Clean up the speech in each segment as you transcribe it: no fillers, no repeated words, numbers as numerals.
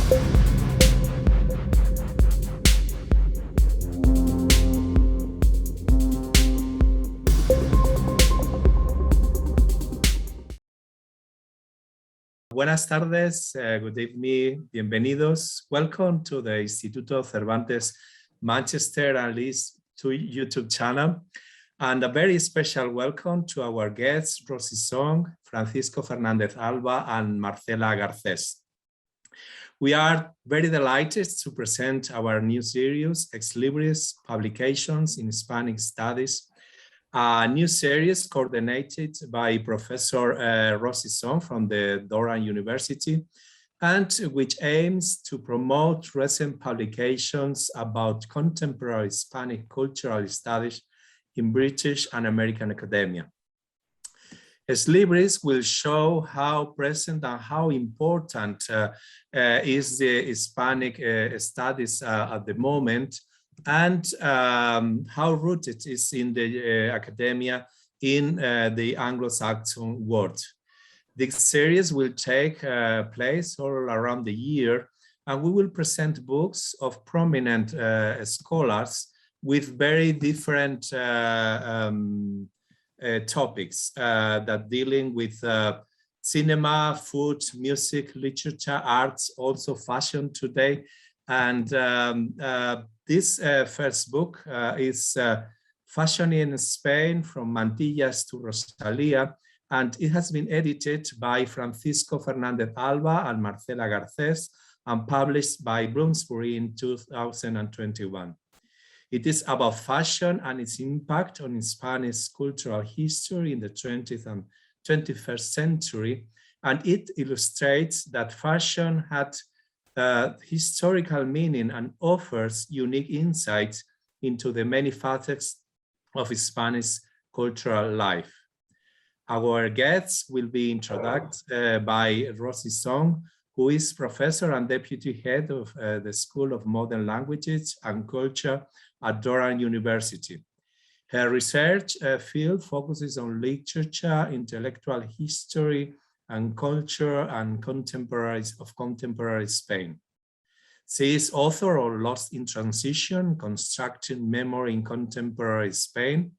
Buenas tardes, good evening, bienvenidos. Welcome to the Instituto Cervantes Manchester and Leeds YouTube channel. And a very special welcome to our guests, Rosi, Francisco Fernández Alba, and Marcela Garcés. We are very delighted to present our new series, Libris, Publications in Hispanic Studies, a new series coordinated by Professor Rosi from the Durham University, and which aims to promote recent publications about contemporary Hispanic cultural studies in British and American academia. Libris will show how present and how important is the Hispanic studies at the moment, and how rooted it is in the academia in the Anglo-Saxon world. This series will take place all around the year, and we will present books of prominent scholars with very different topics that dealing with cinema, food, music, literature, arts, also fashion today. And this first book is Fashion in Spain, from Mantillas to Rosalía, and it has been edited by Francisco Fernández Alba and Marcela Garcés and published by Bloomsbury in 2021. It is about fashion and its impact on Spanish cultural history in the 20th and 21st century, and it illustrates that fashion had historical meaning and offers unique insights into the many facets of Spanish cultural life. Our guests will be introduced by Rosi, who is professor and deputy head of the School of Modern Languages and Culture at Durham University. Her research field focuses on literature, intellectual history, and culture and contemporary Spain. She is author of Lost in Transition, Constructing Memory in Contemporary Spain,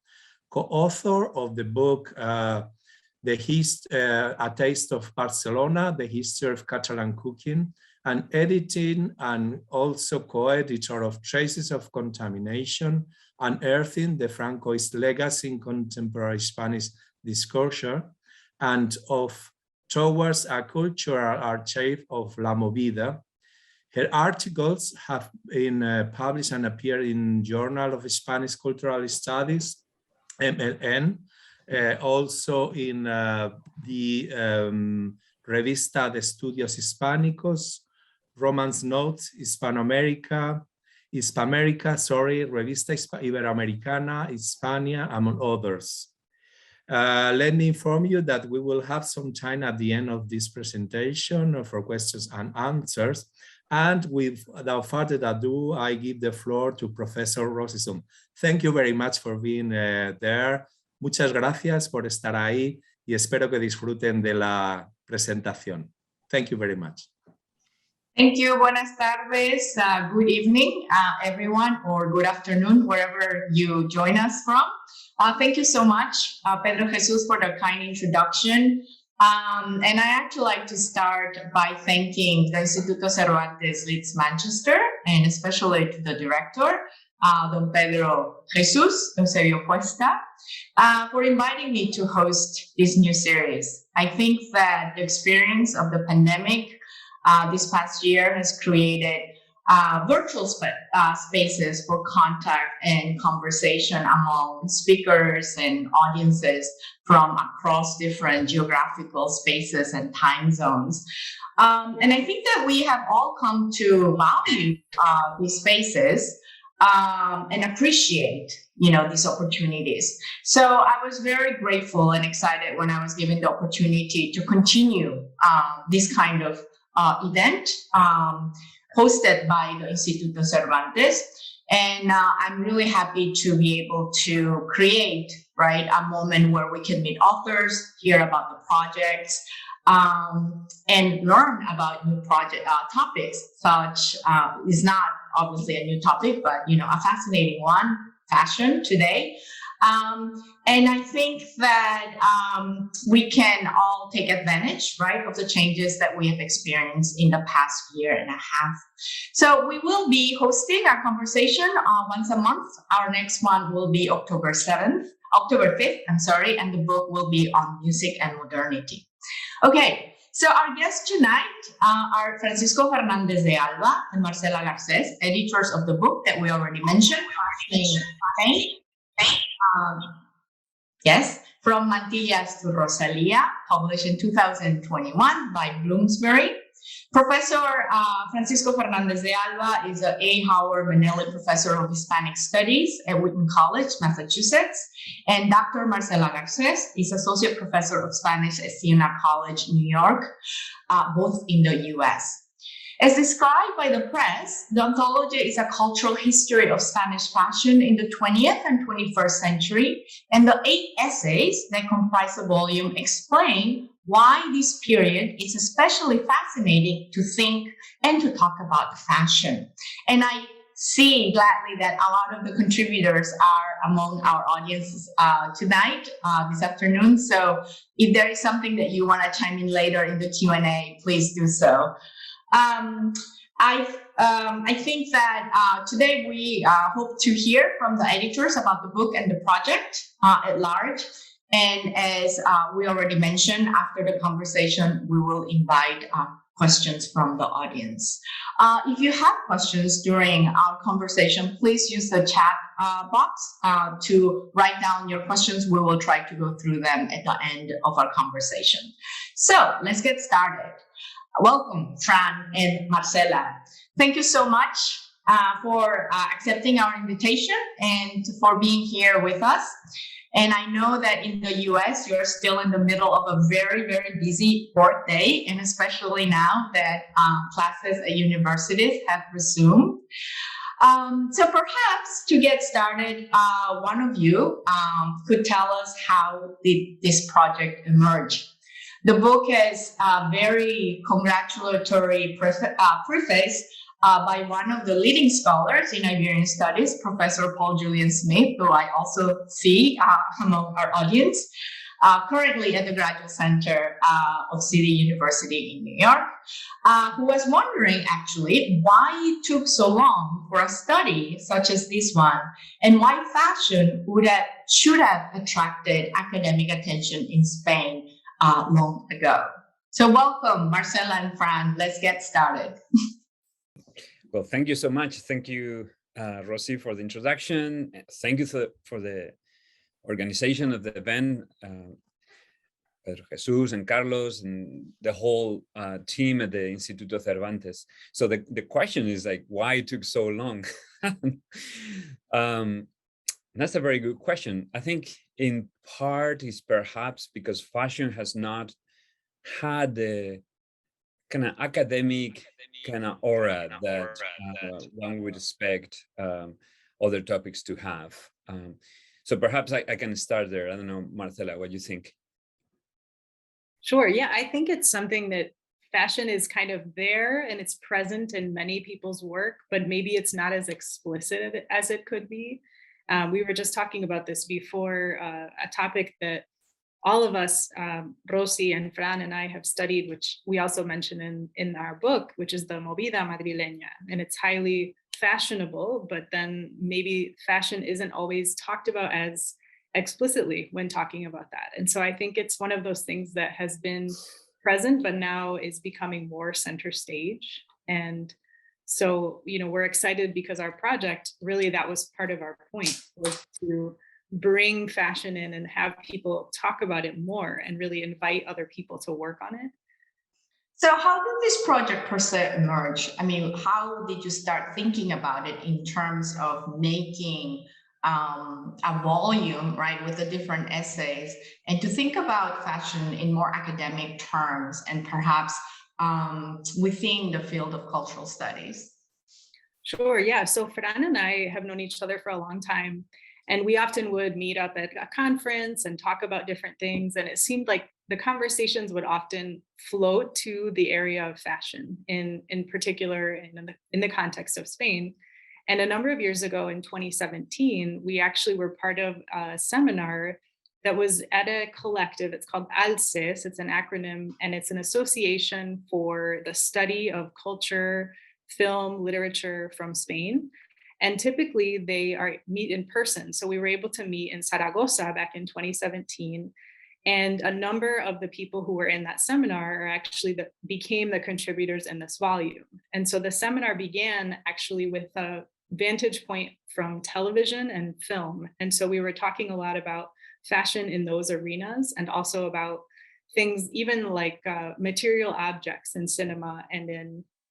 co-author of the book A Taste of Barcelona, The History of Catalan Cooking, and editing, and also co-editor of Traces of Contamination, Unearthing the Francoist Legacy in Contemporary Spanish Discourse, and of Towards a Cultural Archive of La Movida. Her articles have been published and appear in Journal of Spanish Cultural Studies, MLN, also in the Revista de Estudios Hispánicos, Romance Notes, Revista Iberoamericana, Hispania, among others. Let me inform you that we will have some time at the end of this presentation for questions and answers. And without further ado, I give the floor to Professor Rosi. Thank you very much for being there. Muchas gracias por estar ahí y espero que disfruten de la presentación. Thank you very much. Thank you. Buenas tardes. Good evening, everyone, or good afternoon, wherever you join us from. Thank you so much, Pedro Jesus, for the kind introduction. And I actually like to start by thanking the Instituto Cervantes Leeds Manchester, and especially to the director, Don Pedro Jesus, Eusebio Cuesta, for inviting me to host this new series. I think that the experience of the pandemic this past year has created virtual spaces for contact and conversation among speakers and audiences from across different geographical spaces and time zones. And I think that we have all come to value these spaces and appreciate, these opportunities. So I was very grateful and excited when I was given the opportunity to continue this kind of event hosted by the Instituto Cervantes. And I'm really happy to be able to create, a moment where we can meet authors, hear about the projects, and learn about new project topics. Such is not obviously a new topic, but a fascinating one, fashion today. And I think that we can all take advantage, right, of the changes that we have experienced in the past year and a half. So we will be hosting our conversation once a month. Our next one will be October 5th, and the book will be on music and modernity. Okay, so our guests tonight are Francisco Fernández Alba and Marcela Garcés, editors of the book that we already mentioned, yes, From Mantillas to Rosalía, published in 2021 by Bloomsbury. Professor Francisco Fernández Alba is an A. Howard Manelli Professor of Hispanic Studies at Wheaton College, Massachusetts. And Dr. Marcela Garcés is Associate Professor of Spanish at Siena College, New York, both in the US. As described by the press, the anthology is a cultural history of Spanish fashion in the 20th and 21st century, and the 8 essays that comprise the volume explain why this period is especially fascinating to think and to talk about fashion. And I see gladly that a lot of the contributors are among our audience tonight, this afternoon. So if there is something that you want to chime in later in the Q&A, please do so. I think that today we hope to hear from the editors about the book and the project at large. And as we already mentioned, after the conversation, we will invite questions from the audience. If you have questions during our conversation, please use the chat box to write down your questions. We will try to go through them at the end of our conversation. So let's get started. Welcome, Fran and Marcela. Thank you so much for accepting our invitation and for being here with us. And I know that in the US, you're still in the middle of a very, very busy fourth day, and especially now that classes at universities have resumed. So perhaps to get started, one of you could tell us how did this project emerge? The book has a very congratulatory preface by one of the leading scholars in Iberian Studies, Professor Paul Julian Smith, who I also see among our audience, currently at the Graduate Center of City University in New York, who was wondering actually why it took so long for a study such as this one, and why fashion should have attracted academic attention in Spain long ago. So welcome, Marcela and Fran. Let's get started. Well, thank you so much. Thank you, Rosi, for the introduction. Thank you for the organization of the event, Pedro Jesus and Carlos and the whole team at the Instituto Cervantes. So the question is like, why it took so long? That's a very good question. I think in part is perhaps because fashion has not had the kind of academic kind of aura that one would expect other topics to have. So perhaps I can start there. I don't know, Marcela, what do you think? Sure. Yeah, I think it's something that fashion is kind of there and it's present in many people's work, but maybe it's not as explicit as it could be. We were just talking about this before, a topic that all of us, Rosi and Fran and I have studied, which we also mention in our book, which is the movida madrileña. And it's highly fashionable, but then maybe fashion isn't always talked about as explicitly when talking about that. And so I think it's one of those things that has been present, but now is becoming more center stage. And so, we're excited because our project, really, that was part of our point, was to bring fashion in and have people talk about it more and really invite other people to work on it. So how did this project per se emerge? I mean, how did you start thinking about it in terms of making a volume, right, with the different essays, and to think about fashion in more academic terms and perhaps within the field of cultural studies? Sure, yeah. So Fran and I have known each other for a long time, and we often would meet up at a conference and talk about different things. And it seemed like the conversations would often float to the area of fashion, in particular in the context of Spain. And a number of years ago in 2017, we actually were part of a seminar that was at a collective. It's called Garcés. It's an acronym, and it's an association for the study of culture, film, literature from Spain. And typically they meet in person. So we were able to meet in Zaragoza back in 2017. And a number of the people who were in that seminar are actually became the contributors in this volume. And so the seminar began actually with a vantage point from television and film. And so we were talking a lot about fashion in those arenas, and also about things even like material objects in cinema and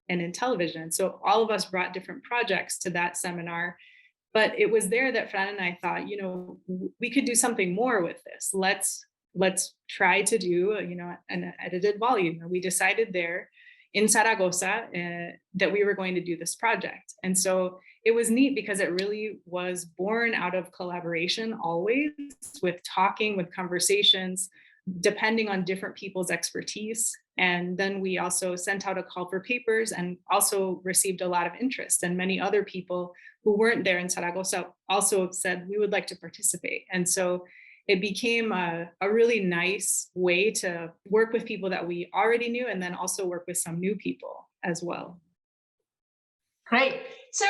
in television. So all of us brought different projects to that seminar. But it was there that Fran and I thought, we could do something more with this. Let's try to do, an edited volume. And we decided there in Zaragoza that we were going to do this project. And so it was neat because it really was born out of collaboration, always with talking, with conversations, depending on different people's expertise. And then we also sent out a call for papers and also received a lot of interest. And many other people who weren't there in Zaragoza also said, we would like to participate. And so it became a really nice way to work with people that we already knew, and then also work with some new people as well. Great. So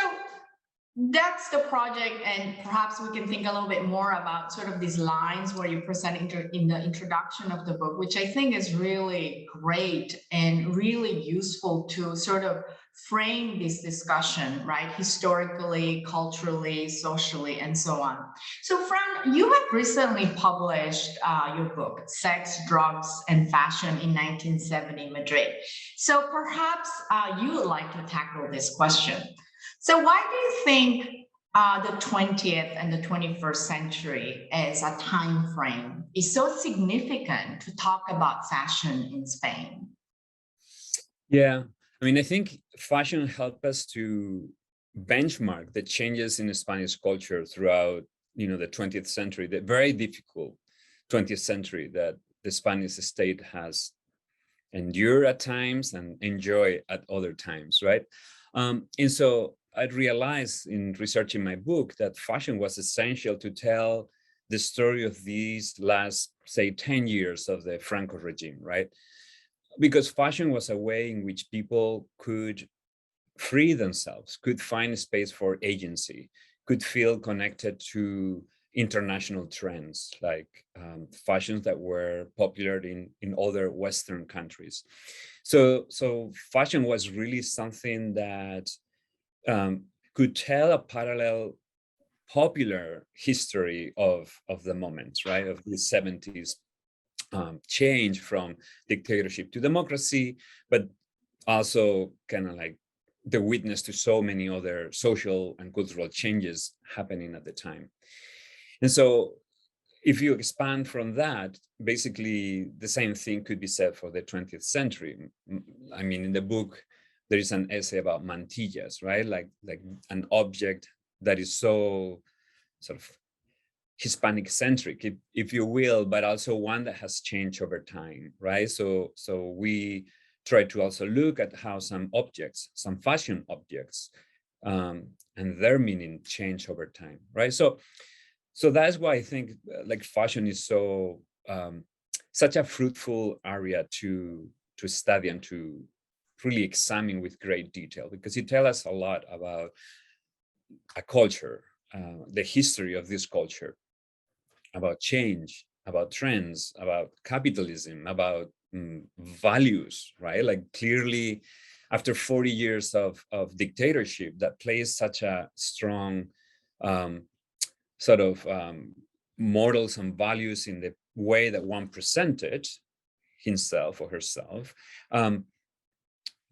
that's the project, and perhaps we can think a little bit more about sort of these lines where you present in the introduction of the book, which I think is really great and really useful to sort of frame this discussion, right? Historically, culturally, socially, and so on. So Fran, you have recently published your book, Sex, Drugs, and Fashion in 1970 Madrid. So perhaps you would like to tackle this question. So why do you think the 20th and the 21st century as a time frame is so significant to talk about fashion in Spain? Yeah, I mean, I think fashion helped us to benchmark the changes in Spanish culture throughout, the 20th century, the very difficult 20th century that the Spanish state has endured at times and enjoy at other times, right? And so I realized in researching my book that fashion was essential to tell the story of these last, say, 10 years of the Franco regime, right? Because fashion was a way in which people could free themselves, could find space for agency, could feel connected to international trends, like fashions that were popular in other Western countries. So fashion was really something that could tell a parallel popular history of the moment, right? Of the 70s change from dictatorship to democracy, but also kind of like the witness to so many other social and cultural changes happening at the time. And so if you expand from that, basically the same thing could be said for the 20th century. I mean, in the book, there is an essay about mantillas, right? Like an object that is so sort of Hispanic centric, if you will, but also one that has changed over time, right? So we try to also look at how some objects, some fashion objects, and their meaning change over time, right? So that's why I think like fashion is so such a fruitful area to study and to really examine with great detail, because it tells us a lot about a culture, the history of this culture, about change, about trends, about capitalism, about values, right? Like clearly, after 40 years of dictatorship that plays such a strong sort of morals and values in the way that one presented himself or herself,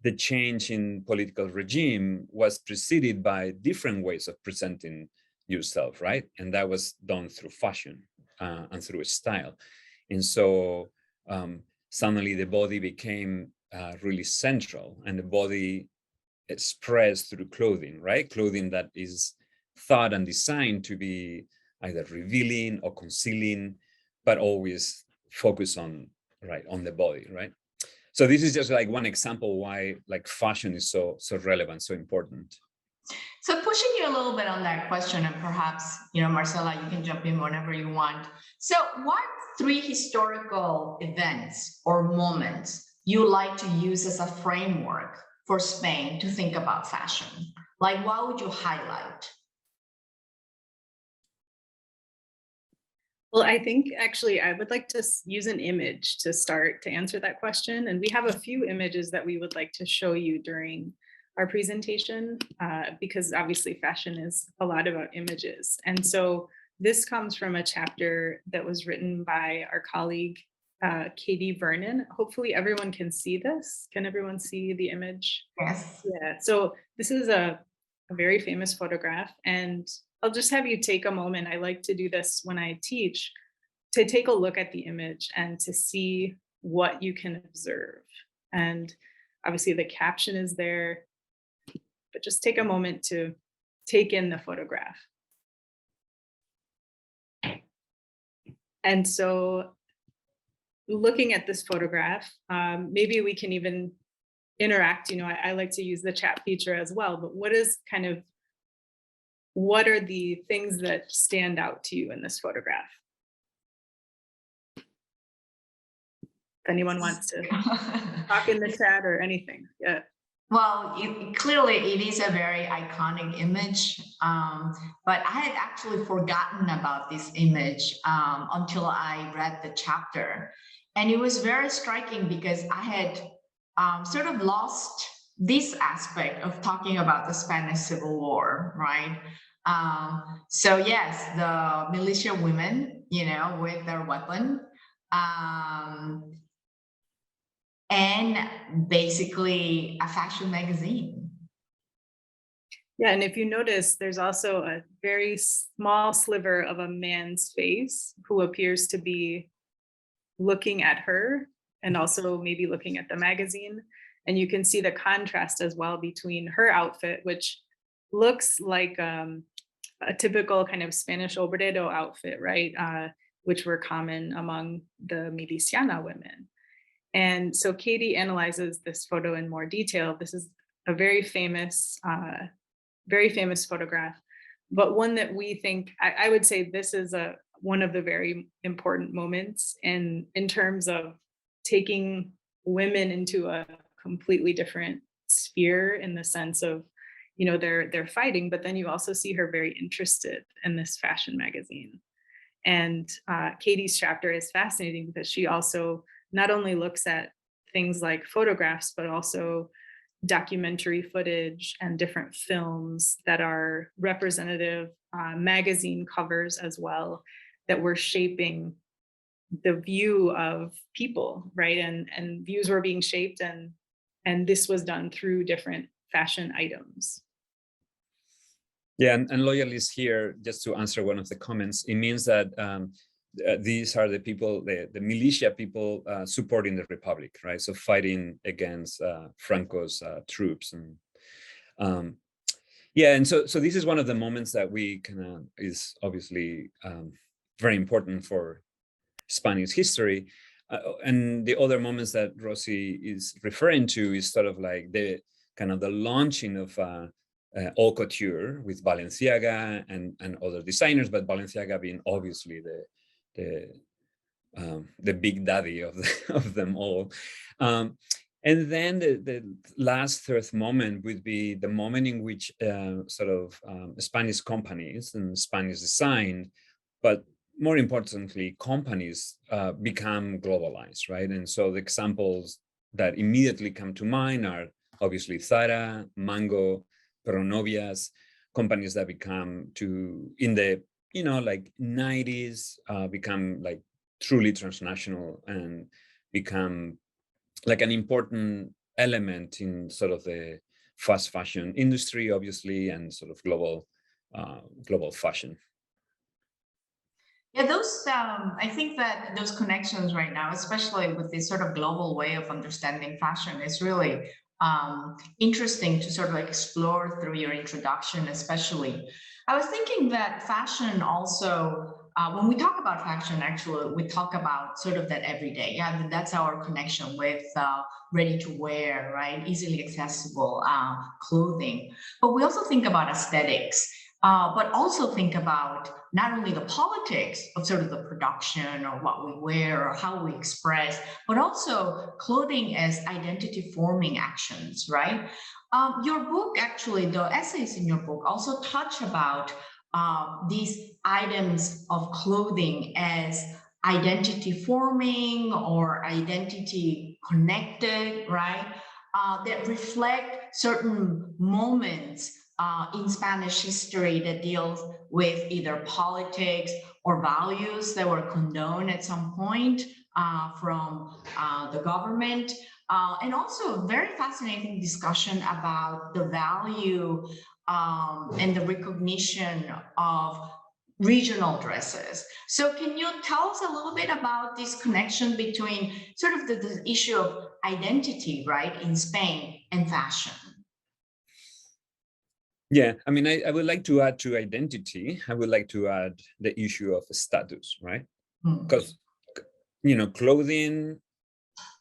the change in political regime was preceded by different ways of presenting yourself, right? And that was done through fashion and through style. And so suddenly the body became really central, and the body expressed through clothing, right? Clothing that is thought and designed to be either revealing or concealing, but always focus on right, on the body, right? So this is just like one example why like fashion is so relevant, so important. So pushing you a little bit on that question, and perhaps, Marcela, you can jump in whenever you want. So what 3 historical events or moments you like to use as a framework for Spain to think about fashion? Like, what would you highlight? Well, I think actually I would like to use an image to start to answer that question. And we have a few images that we would like to show you during our presentation, because obviously fashion is a lot about images. And so this comes from a chapter that was written by our colleague, Katie Vernon. Hopefully everyone can see this. Can everyone see the image? Yes. Yeah, so this is a very famous photograph, and I'll just have you take a moment. I like to do this when I teach, to take a look at the image and to see what you can observe. And obviously the caption is there, but just take a moment to take in the photograph. And so looking at this photograph, maybe we can even interact. I like to use the chat feature as well, but what are the things that stand out to you in this photograph? If anyone wants to talk in the chat or anything, yeah. Well, clearly it is a very iconic image, but I had actually forgotten about this image until I read the chapter. And it was very striking because I had sort of lost this aspect of talking about the Spanish Civil War, right? So yes, the militia women, with their weapon, and basically a fashion magazine. Yeah, and if you notice, there's also a very small sliver of a man's face who appears to be looking at her and also maybe looking at the magazine. And you can see the contrast as well between her outfit, which looks like a typical kind of Spanish obrero outfit, right? Which were common among the miliciana women. And so Katie analyzes this photo in more detail. This is a very famous photograph, but one that we think, I would say this is one of the very important moments in terms of taking women into a completely different sphere, in the sense of, they're fighting, but then you also see her very interested in this fashion magazine. And Katie's chapter is fascinating because she also not only looks at things like photographs, but also documentary footage and different films that are representative, magazine covers as well, that were shaping the view of people, right? And views were being shaped, and this was done through different fashion items. Yeah, and loyalists here, just to answer one of the comments, it means that these are the people, the militia people supporting the Republic, right? So fighting against Franco's troops. And yeah, and so this is one of the moments that we is obviously very important for Spanish history. And the other moments that Rosi is referring to is sort of like the launching of haute couture with Balenciaga and other designers, but Balenciaga being obviously the big daddy of them all. And then the last third moment would be the moment in which Spanish companies and Spanish design, but more importantly, companies become globalized, right? And so the examples that immediately come to mind are obviously Zara, Mango, Pronovias, companies that become in the 90s, become like truly transnational and become like an important element in sort of the fast fashion industry, obviously, and sort of global fashion. Yeah, I think that those connections right now, especially with this sort of global way of understanding fashion, is really interesting to sort of explore through your introduction, especially. I was thinking that fashion also when we talk about fashion, actually, we talk about sort of that every day. Yeah, that's our connection with ready to wear, right? Easily accessible clothing. But we also think about aesthetics, but also think about not only the politics of sort of the production or what we wear or how we express, but also clothing as identity forming actions, right? Your book, actually, the essays in your book also touch about these items of clothing as identity forming or identity connected, right? That reflect certain moments in Spanish history that deals with either politics or values that were condoned at some point from the government. And also a very fascinating discussion about the value and the recognition of regional dresses. So can you tell us a little bit about this connection between sort of the issue of identity, right, in Spain and fashion? Yeah, I mean, I would like to add to identity, I would like to add the issue of status, right? Because, clothing,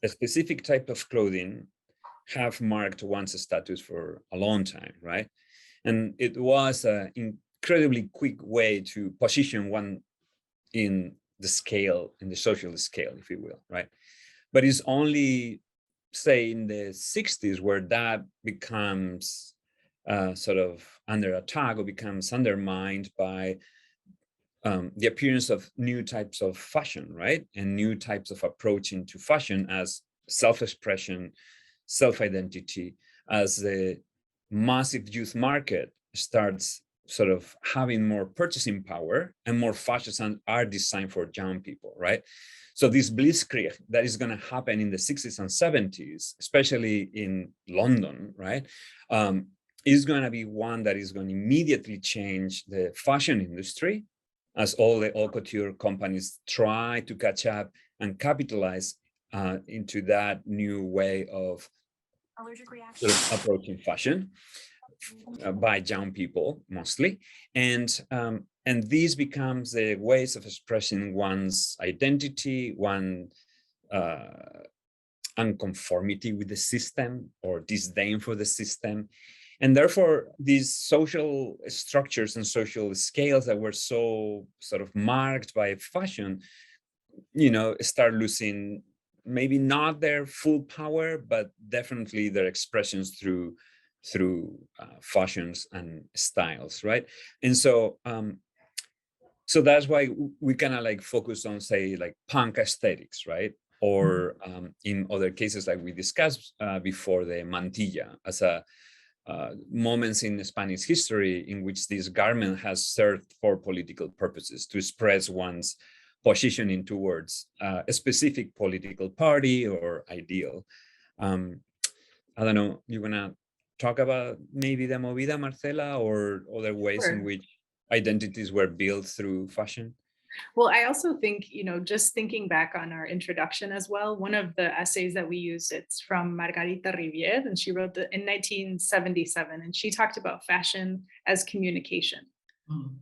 a specific type of clothing have marked one's status for a long time, right? And it was an incredibly quick way to position one in the scale, in the social scale, if you will, right? But it's only, say, in the 60s where that becomes sort of under attack or becomes undermined by the appearance of new types of fashion, right? And new types of approaching to fashion as self-expression, self-identity, as the massive youth market starts sort of having more purchasing power and more fashions are designed for young people, right? So this blitzkrieg that is going to happen in the 60s and 70s, especially in London, right, is going to be one that is going to immediately change the fashion industry as all the haute couture companies try to catch up and capitalize into that new way of sort of approaching fashion by young people mostly, and this becomes the ways of expressing one's identity, one unconformity with the system or disdain for the system. And therefore, these social structures and social scales that were so sort of marked by fashion, start losing maybe not their full power, but definitely their expressions through fashions and styles, right? And so that's why we kind of like focus on, say, like punk aesthetics, right? Or in other cases, like we discussed before, the mantilla as a moments in Spanish history in which this garment has served for political purposes to express one's positioning towards a specific political party or ideal. I don't know, you want to talk about maybe the movida, Marcela, or other ways in which identities were built through fashion? Well, I also think, just thinking back on our introduction as well, one of the essays that we used, it's from Margarita Riviere, and she wrote in 1977, and she talked about fashion as communication,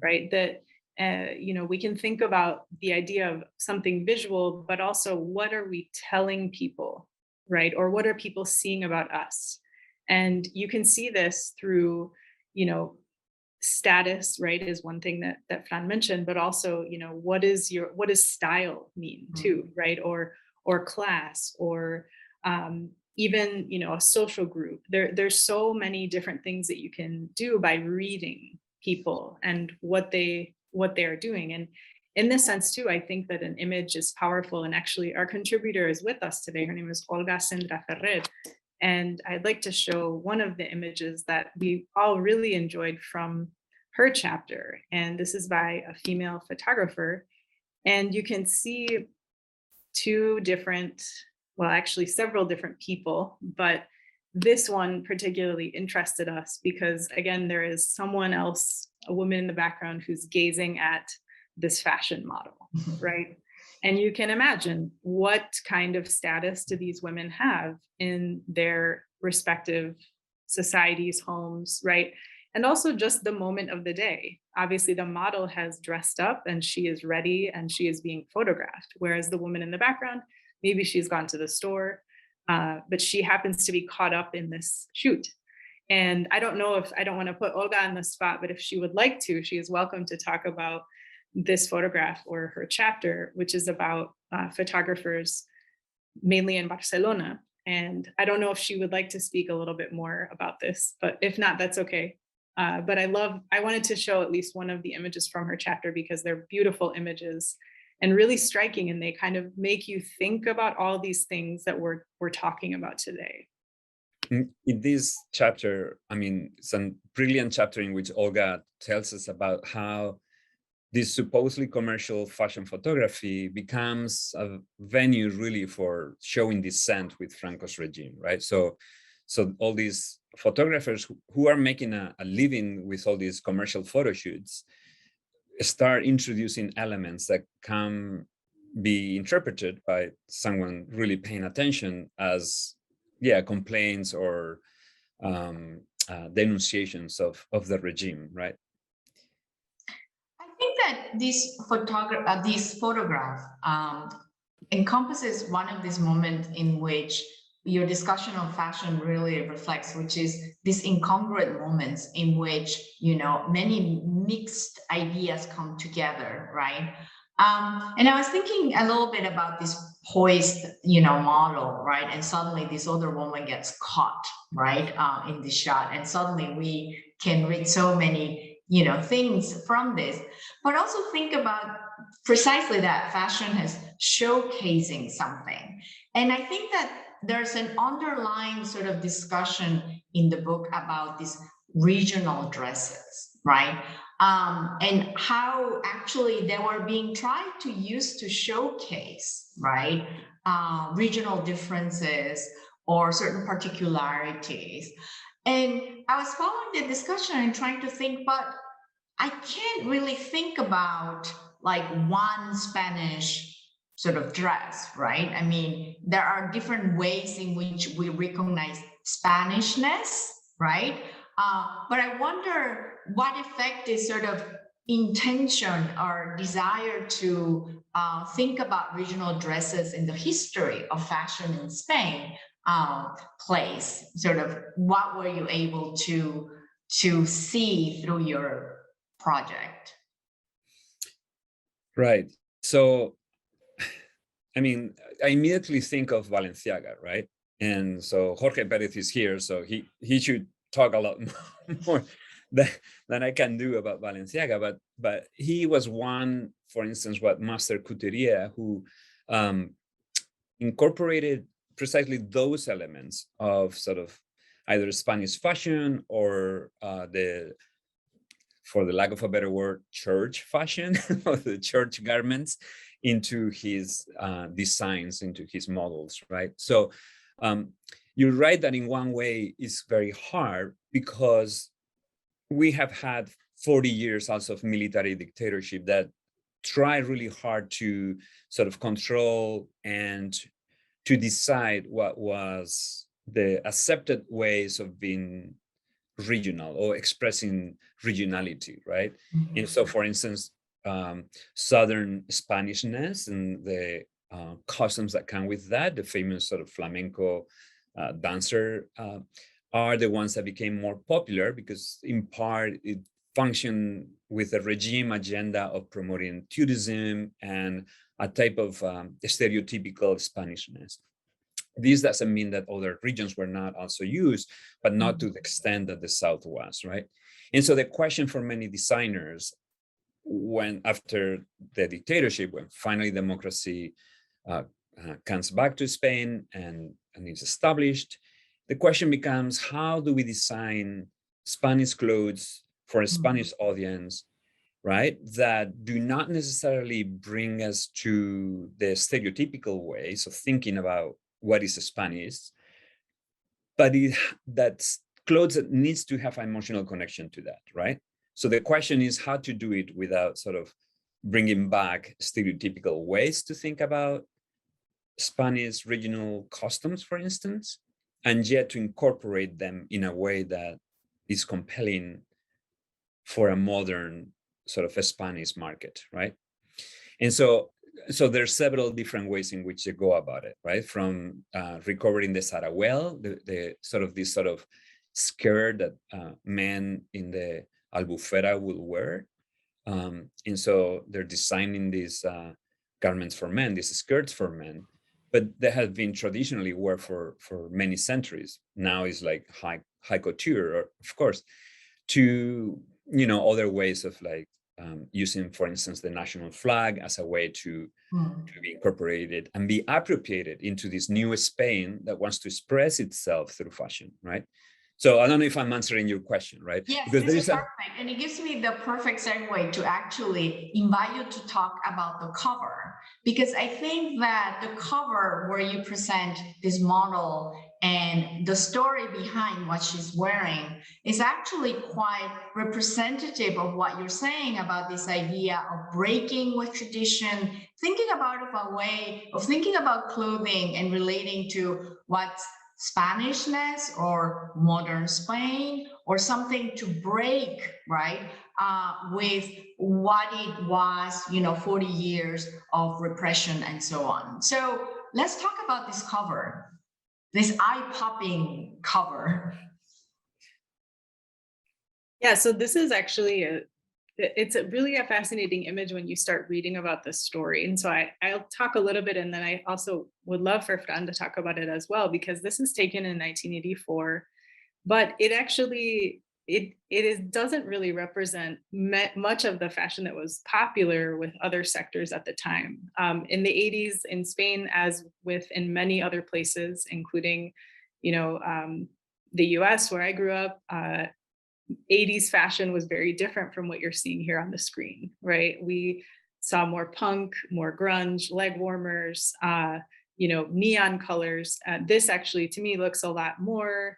right? That, we can think about the idea of something visual, but also what are we telling people, right? Or what are people seeing about us? And you can see this through, status, right, is one thing that Fran mentioned, but also, what does style mean too, right? Or class, or even, a social group. There's so many different things that you can do by reading people and what they are doing. And in this sense too, I think that an image is powerful. And actually our contributor is with us today. Her name is Olga Sendra Ferrer. And I'd like to show one of the images that we all really enjoyed from her chapter. And this is by a female photographer. And you can see several different people, but this one particularly interested us because, again, there is someone else, a woman in the background, who's gazing at this fashion model, right? And you can imagine what kind of status do these women have in their respective societies, homes, right? and also just the moment of the day. Obviously, the model has dressed up and she is ready and she is being photographed, whereas the woman in the background, maybe she's gone to the store, but she happens to be caught up in this shoot. And I don't know if, I don't want to put Olga on the spot, but if she would like to, she is welcome to talk about this photograph or her chapter, which is about photographers mainly in Barcelona. And I don't know if she would like to speak a little bit more about this, but if not, that's okay. But I wanted to show at least one of the images from her chapter because they're beautiful images and really striking, and they kind of make you think about all these things that we're talking about today. In this chapter, I mean, it's a brilliant chapter in which Olga tells us about how this supposedly commercial fashion photography becomes a venue really for showing dissent with Franco's regime, right? So all these photographers who are making a living with all these commercial photo shoots start introducing elements that can be interpreted by someone really paying attention as, yeah, complaints or denunciations of the regime, right? I think that this photograph encompasses one of these moments in which your discussion of fashion really reflects, which is these incongruent moments in which, you know, many mixed ideas come together, right? And I was thinking a little bit about this poised, you know, model, right? And suddenly this other woman gets caught, right, in the shot, and suddenly we can read so many, you know, things from this. But also think about precisely that fashion has showcasing something. And I think that there's an underlying sort of discussion in the book about these regional dresses, right? And how actually they were being tried to use to showcase, right, regional differences or certain particularities. And I was following the discussion and trying to think, but I can't really think about like one Spanish sort of dress, right? I mean, there are different ways in which we recognize Spanishness, right? But I wonder what effect is sort of intention or desire to think about regional dresses in the history of fashion in Spain plays. Sort of what were you able to see through your project? Right. So, I mean, I immediately think of Balenciaga, right? And so Jorge Perez is here, so he should talk a lot more than I can do about Balenciaga. But he was one, for instance, what Master Couturier, who incorporated precisely those elements of sort of either Spanish fashion or for the lack of a better word, church fashion, or the church garments into his designs, into his models, right? So you're right that in one way it's very hard because we have had 40 years also of military dictatorship that try really hard to sort of control and to decide what was the accepted ways of being regional or expressing regionality, right? Mm-hmm. And so, for instance, Southern Spanishness and the customs that come with that, the famous sort of flamenco dancer, are the ones that became more popular because in part it functioned with a regime agenda of promoting tourism and a type of stereotypical Spanishness. This doesn't mean that other regions were not also used, but not to the extent that the South was, right? And so the question for many designers, when after the dictatorship, when finally democracy comes back to Spain and is established, the question becomes, how do we design Spanish clothes for a Spanish audience, right, that do not necessarily bring us to the stereotypical ways of thinking about what is Spanish, but that's clothes that needs to have an emotional connection to that, right? So the question is how to do it without sort of bringing back stereotypical ways to think about Spanish regional customs, for instance, and yet to incorporate them in a way that is compelling for a modern sort of Spanish market, right? And so there's several different ways in which they go about it, right? From recovering the sarahuel, the sort of this sort of skirt that men in the albufera will wear. And so they're designing these garments for men, these skirts for men, but they have been traditionally worn for many centuries. Now is like high couture, or, of course, to, you know, other ways of like using, for instance, the national flag as a way to be incorporated and be appropriated into this new Spain that wants to express itself through fashion, right? So I don't know if I'm answering your question, right? Yes, because this is perfect. And it gives me the perfect segue to actually invite you to talk about the cover, because I think that the cover where you present this model and the story behind what she's wearing is actually quite representative of what you're saying about this idea of breaking with tradition, thinking about it a way of thinking about clothing and relating to what's Spanishness or modern Spain, or something to break, right, with what it was, 40 years of repression and so on. So let's talk about this cover, this eye-popping cover. Yeah, so this is actually it's really a fascinating image when you start reading about the story. And so I'll talk a little bit, and then I also would love for Fran to talk about it as well, because this is taken in 1984, but it actually, doesn't really represent much of the fashion that was popular with other sectors at the time. In the 80s in Spain, as with in many other places, including, the US where I grew up, 80s fashion was very different from what you're seeing here on the screen, right? We saw more punk, more grunge, leg warmers, neon colors. This actually, to me, looks a lot more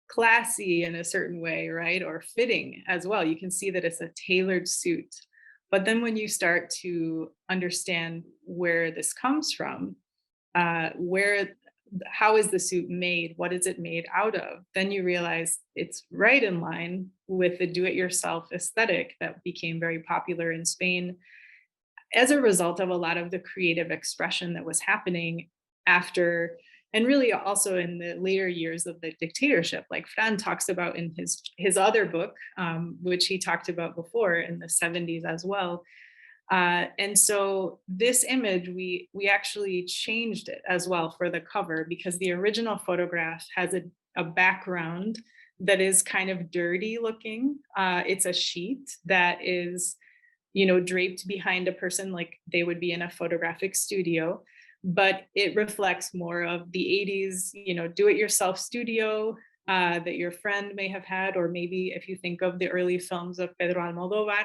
classy in a certain way, right? Or fitting as well. You can see that it's a tailored suit. But then when you start to understand where this comes from, how is the suit made? What is it made out of? Then you realize it's right in line with the do-it-yourself aesthetic that became very popular in Spain as a result of a lot of the creative expression that was happening after, and really also in the later years of the dictatorship, like Fran talks about in his other book, which he talked about before in the 70s as well. And so this image, we actually changed it as well for the cover, because the original photograph has a background that is kind of dirty looking. It's a sheet that is, draped behind a person like they would be in a photographic studio, but it reflects more of the 80s, do-it-yourself studio that your friend may have had, or maybe if you think of the early films of Pedro Almodóvar,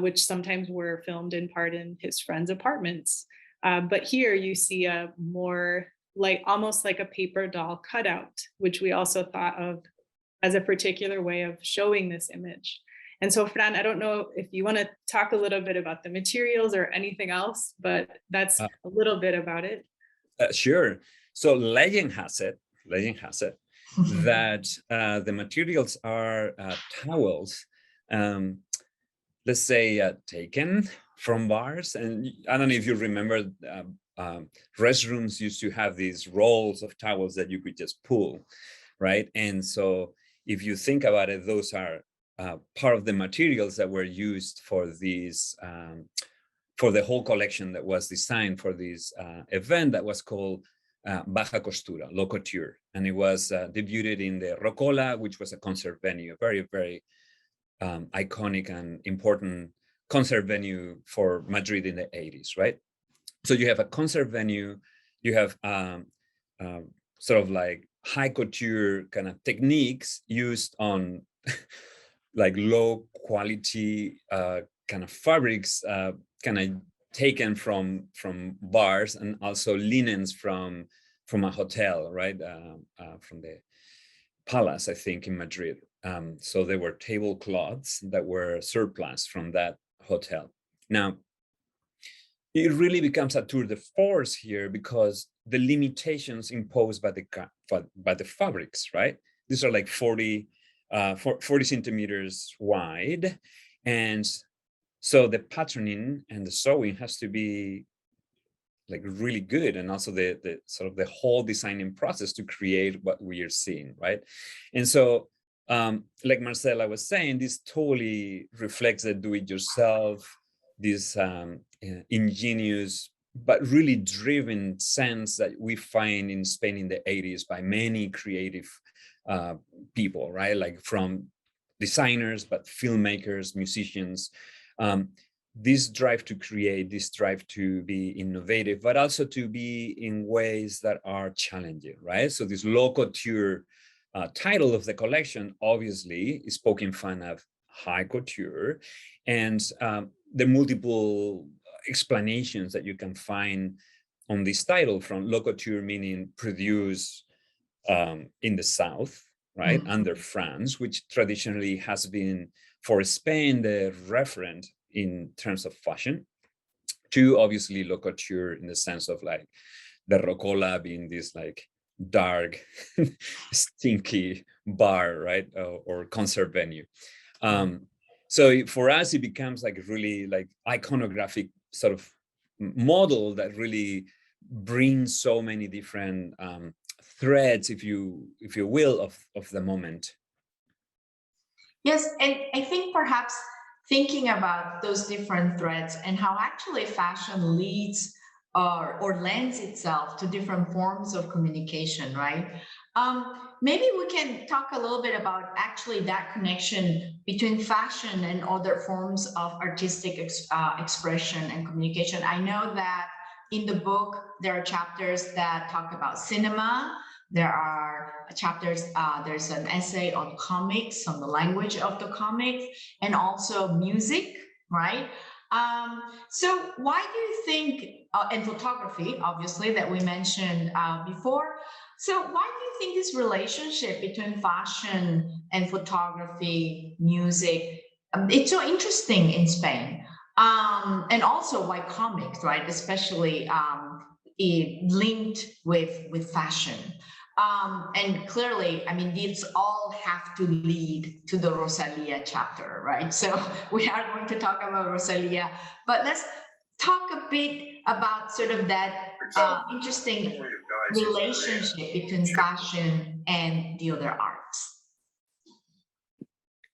which sometimes were filmed in part in his friends' apartments. But here you see a more almost like a paper doll cutout, which we also thought of as a particular way of showing this image. And so, Fran, I don't know if you want to talk a little bit about the materials or anything else, but that's a little bit about it. Sure. So legend has it that the materials are towels, let's say, taken from bars. And I don't know if you remember, restrooms used to have these rolls of towels that you could just pull, right? And so if you think about it, those are part of the materials that were used for these, for the whole collection that was designed for this event that was called Baja Costura, Low Couture. And it was debuted in the Rocola, which was a concert venue, a very, very iconic and important concert venue for Madrid in the 80s, right? So you have a concert venue, you have sort of like high couture kind of techniques used on like low quality kind of fabrics, kind of taken from bars, and also linens from a hotel, right? From the Palace, I think, in Madrid. So there were tablecloths that were surplus from that hotel. Now, it really becomes a tour de force here because the limitations imposed by the fabrics, right? These are like 40 40 centimeters wide. And so the patterning and the sewing has to be like really good, and also the sort of the whole designing process to create what we are seeing, right? And so like Marcela was saying, this totally reflects the do-it-yourself, this ingenious but really driven sense that we find in Spain in the 80s by many creative people, right? Like from designers, but filmmakers, musicians, this drive to create, this drive to be innovative, but also to be in ways that are challenging, right? So this low couture title of the collection obviously is poking fun of high couture, and the multiple explanations that you can find on this title, from low couture meaning produce in the South, right, under France, which traditionally has been for Spain the referent in terms of fashion, to obviously low couture in the sense of like the Rocola being this like dark, stinky bar, right, or concert venue. So for us, it becomes like really like iconographic sort of model that really brings so many different threads, if you will, of the moment. Yes, and I think perhaps thinking about those different threads and how actually fashion leads or lends itself to different forms of communication, right? Maybe we can talk a little bit about actually that connection between fashion and other forms of artistic expression and communication. I know that in the book, there are chapters that talk about cinema. There are chapters, there's an essay on comics, on the language of the comics, and also music, right? So why do you think, and photography, obviously, that we mentioned before. So why do you think this relationship between fashion and photography, music, it's so interesting in Spain? And also why comics, right? Especially linked with fashion. And clearly, I mean, these all have to lead to the Rosalía chapter, right? So we are going to talk about Rosalía, but let's talk a bit about sort of that interesting relationship between fashion and the other arts.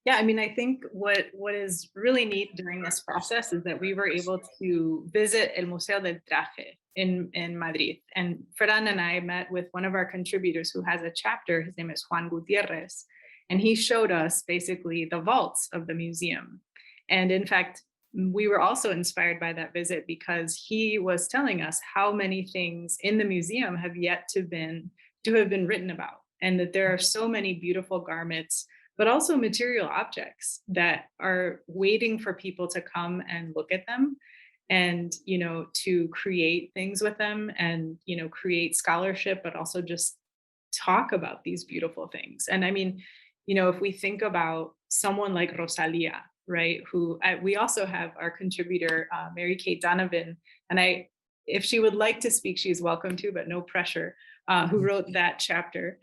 Yeah, I mean, I think what is really neat during this process is that we were able to visit El Museo del Traje in Madrid. And Ferran and I met with one of our contributors who has a chapter. His name is Juan Gutierrez. And he showed us basically the vaults of the museum. And in fact, we were also inspired by that visit because he was telling us how many things in the museum have yet to have been written about, and that there are so many beautiful garments, but also material objects that are waiting for people to come and look at them and, you know, to create things with them and, you know, create scholarship, but also just talk about these beautiful things. And I mean, you know, if we think about someone like Rosalía, right, who we also have our contributor, Mary Kate Donovan, and if she would like to speak, she's welcome to, but no pressure, who wrote that chapter.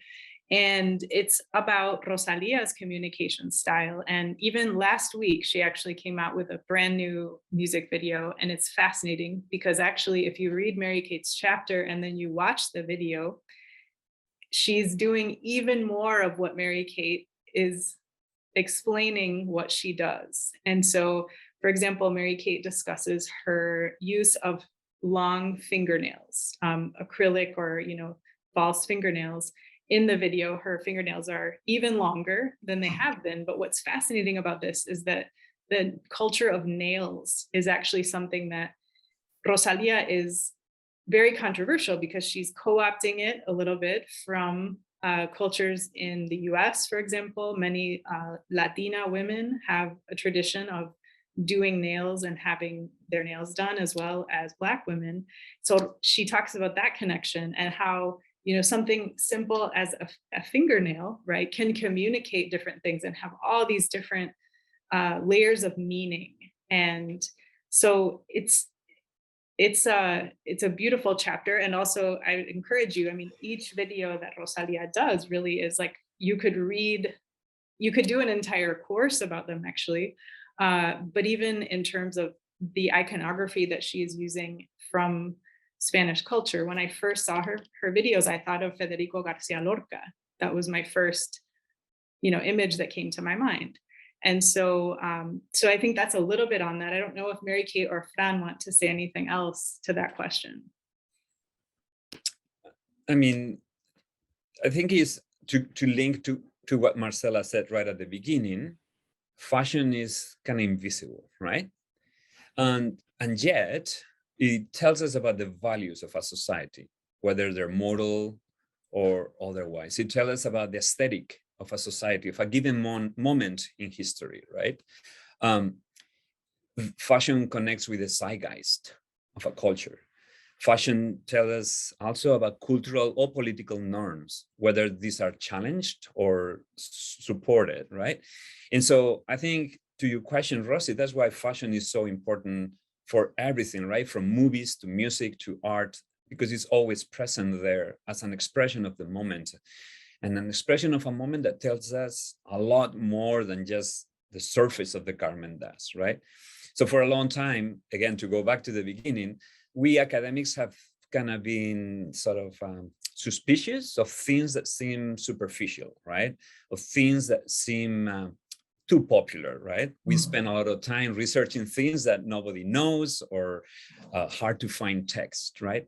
And it's about Rosalía's communication style. And even last week, she actually came out with a brand new music video. And it's fascinating because actually, if you read Mary Kate's chapter and then you watch the video, she's doing even more of what Mary Kate is explaining what she does. And so, for example, Mary Kate discusses her use of long fingernails, acrylic or, you know, false fingernails. In the video, her fingernails are even longer than they have been. But what's fascinating about this is that the culture of nails is actually something that Rosalía is very controversial because she's co-opting it a little bit from cultures in the US, for example. Many Latina women have a tradition of doing nails and having their nails done, as well as Black women. So she talks about that connection and how, you know, something simple as a fingernail, right, can communicate different things and have all these different layers of meaning. And so it's a beautiful chapter. And also I encourage you, I mean, each video that Rosalía does really is like, you could read, you could do an entire course about them actually. But even in terms of the iconography that she is using from Spanish culture, when I first saw her videos, I thought of Federico García Lorca. That was my first, image that came to my mind. And so, so I think that's a little bit on that. I don't know if Mary Kate or Fran want to say anything else to that question. I mean, I think is to link to what Marcela said right at the beginning. Fashion is kind of invisible, right? And yet it tells us about the values of a society, whether they're moral or otherwise. It tells us about the aesthetic of a society, of a given moment in history, right? Fashion connects with the zeitgeist of a culture. Fashion tells us also about cultural or political norms, whether these are challenged or supported, right? And so I think to your question, Rosi, that's why fashion is so important for everything, right? From movies to music to art, because it's always present there as an expression of the moment, and an expression of a moment that tells us a lot more than just the surface of the garment does, right? So for a long time, again, to go back to the beginning, we academics have kind of been sort of suspicious of things that seem superficial, right? Of things that seem too popular, right? We spend a lot of time researching things that nobody knows or hard to find text, right?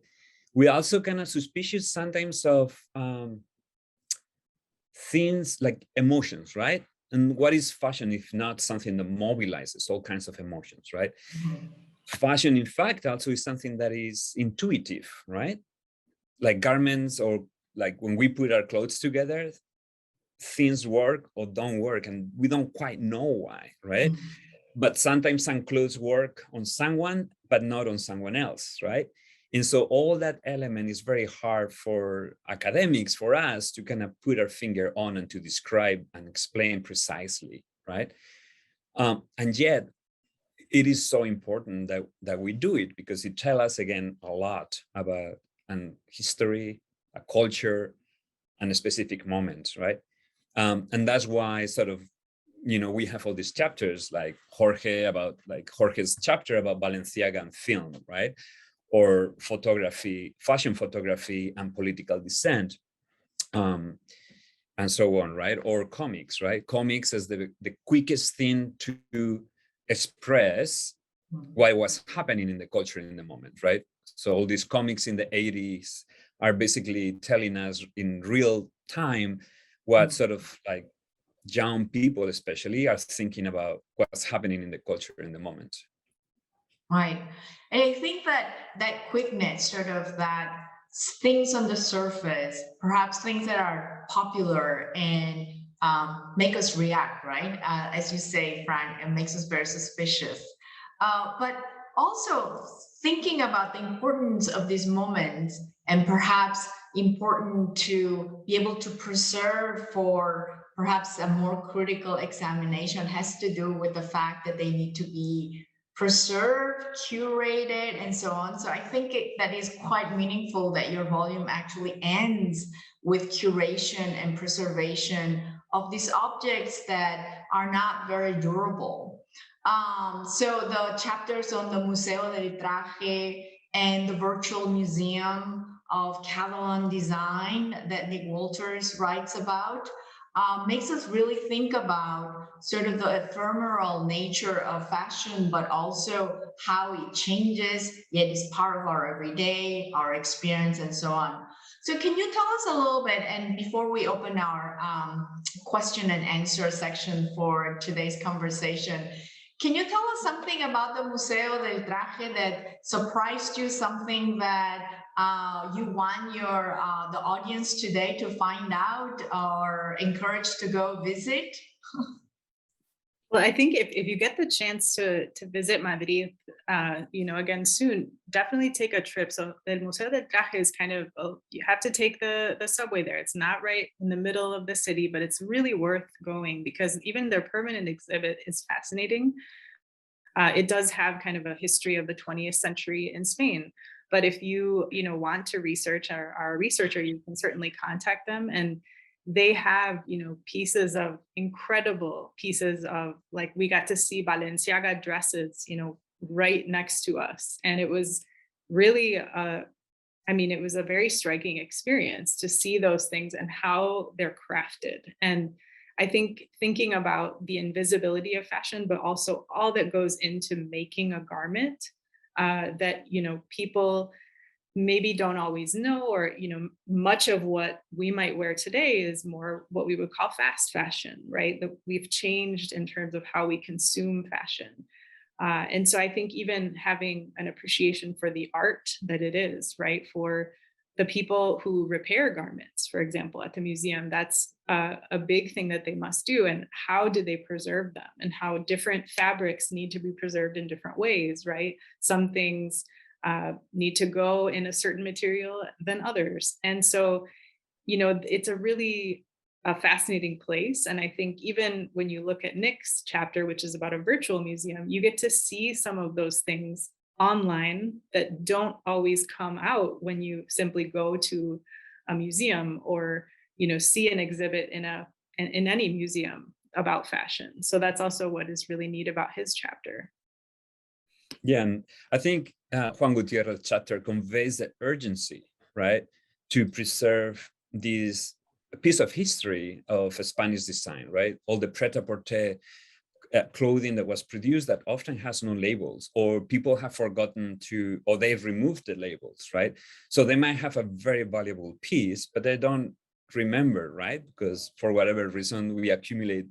We also kind of suspicious sometimes of things like emotions, right? And what is fashion if not something that mobilizes all kinds of emotions, right? Fashion, in fact, also is something that is intuitive, right? Like garments, or like when we put our clothes together, things work or don't work, and we don't quite know why, right? But sometimes some clothes work on someone, but not on someone else, right? And so all that element is very hard for academics, for us to kind of put our finger on and to describe and explain precisely, right? And yet, it is so important that we do it, because it tells us, again, a lot about an history, a culture, and a specific moment, right? And that's why sort of, we have all these chapters like Jorge's chapter about Balenciaga and film, right? Or photography, fashion photography and political dissent, and so on, right? Or comics, right? Comics as the quickest thing to express what was happening in the culture in the moment, right? So all these comics in the 80s are basically telling us in real time what sort of like young people especially are thinking about what's happening in the culture in the moment. Right. And I think that quickness, sort of that things on the surface, perhaps things that are popular and make us react, right? As you say, Frank, it makes us very suspicious. But also thinking about the importance of these moments, and perhaps important to be able to preserve for perhaps a more critical examination, has to do with the fact that they need to be preserved, curated, and so on. So I think that is quite meaningful that your volume actually ends with curation and preservation of these objects that are not very durable. So the chapters on the Museo del Traje and the virtual museum of Catalan design that Nick Walters writes about makes us really think about sort of the ephemeral nature of fashion, but also how it changes, yet is part of our everyday, our experience, and so on. So can you tell us a little bit, and before we open our question and answer section for today's conversation, can you tell us something about the Museo del Traje that surprised you, something that you want the audience today to find out or encouraged to go visit? Well, I think if you get the chance to visit Madrid, again soon, definitely take a trip. So the Museo del Traje is kind of, you have to take the subway there. It's not right in the middle of the city, but it's really worth going because even their permanent exhibit is fascinating. It does have kind of a history of the 20th century in Spain. But if you want to research our researcher, you can certainly contact them. And they have, pieces of incredible pieces of, like, we got to see Balenciaga dresses, right next to us. And it was really, it was a very striking experience to see those things and how they're crafted. And I think thinking about the invisibility of fashion, but also all that goes into making a garment that, people maybe don't always know, or, much of what we might wear today is more what we would call fast fashion, right? That we've changed in terms of how we consume fashion. And so I think even having an appreciation for the art that it is, right? For the people who repair garments, for example, at the museum, that's a big thing that they must do. And how do they preserve them? And how different fabrics need to be preserved in different ways, right? Some things need to go in a certain material than others. And so, it's a really a fascinating place. And I think even when you look at Nick's chapter, which is about a virtual museum, you get to see some of those things online that don't always come out when you simply go to a museum or, see an exhibit in any museum about fashion. So that's also what is really neat about his chapter. Yeah, and I think Juan Gutierrez's chapter conveys the urgency, right, to preserve this piece of history of Spanish design, right? All the pret-a-porter clothing that was produced that often has no labels, or people have forgotten to, or they've removed the labels, right? So they might have a very valuable piece, but they don't remember, right? Because for whatever reason, we accumulate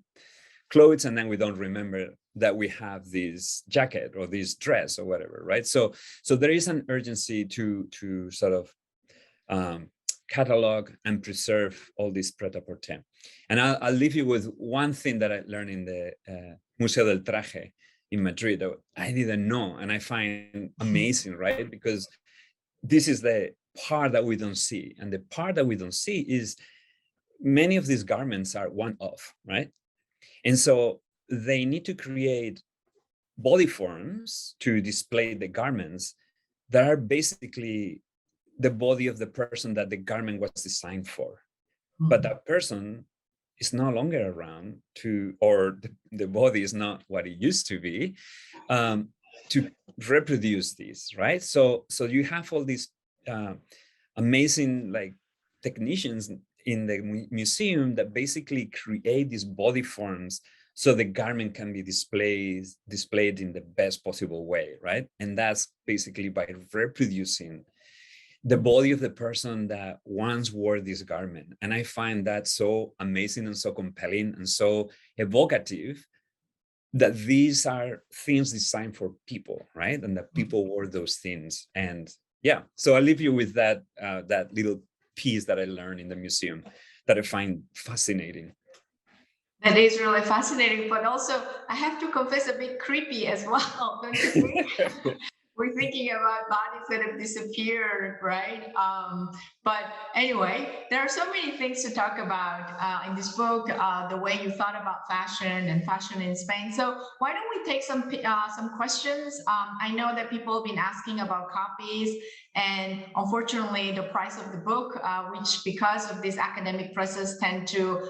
clothes and then we don't remember that we have this jacket or this dress or whatever, right? So there is an urgency to sort of catalog and preserve all this pret-a-porter. And I'll leave you with one thing that I learned in the Museo del Traje in Madrid that I didn't know, and I find amazing, right? Because this is the part that we don't see. And the part that we don't see is many of these garments are one-off, right? And so they need to create body forms to display the garments that are basically the body of the person that the garment was designed for. But that person is no longer around or the body is not what it used to be, to reproduce this, right? So you have all these amazing like technicians in the museum that basically create these body forms so the garment can be displayed in the best possible way, right? And that's basically by reproducing the body of the person that once wore this garment. And I find that so amazing and so compelling and so evocative that these are things designed for people, right? And that people wore those things. And yeah, so I'll leave you with that little piece that I learned in the museum that I find fascinating. That is really fascinating, but also I have to confess a bit creepy as well, don't you think? We're thinking about bodies that have disappeared, right? But anyway, there are so many things to talk about in this book, the way you thought about fashion and fashion in Spain. So why don't we take some questions? I know that people have been asking about copies, and unfortunately the price of the book, which because of this academic process tend to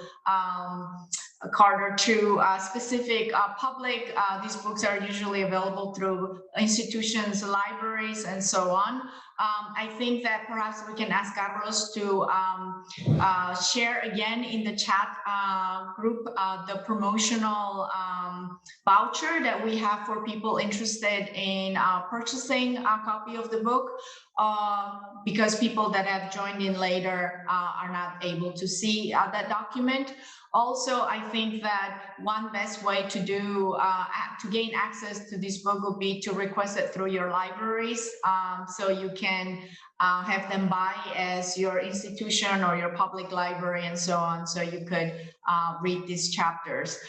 cater to specific public. These books are usually available through institutions, libraries, and so on. I think that perhaps we can ask Carlos to share again in the chat group the promotional voucher that we have for people interested in purchasing a copy of the book, because people that have joined in later are not able to see that document. Also, I think that one best way to to gain access to this book would be to request it through your libraries, so you can have them buy as your institution or your public library and so on, so you could read these chapters.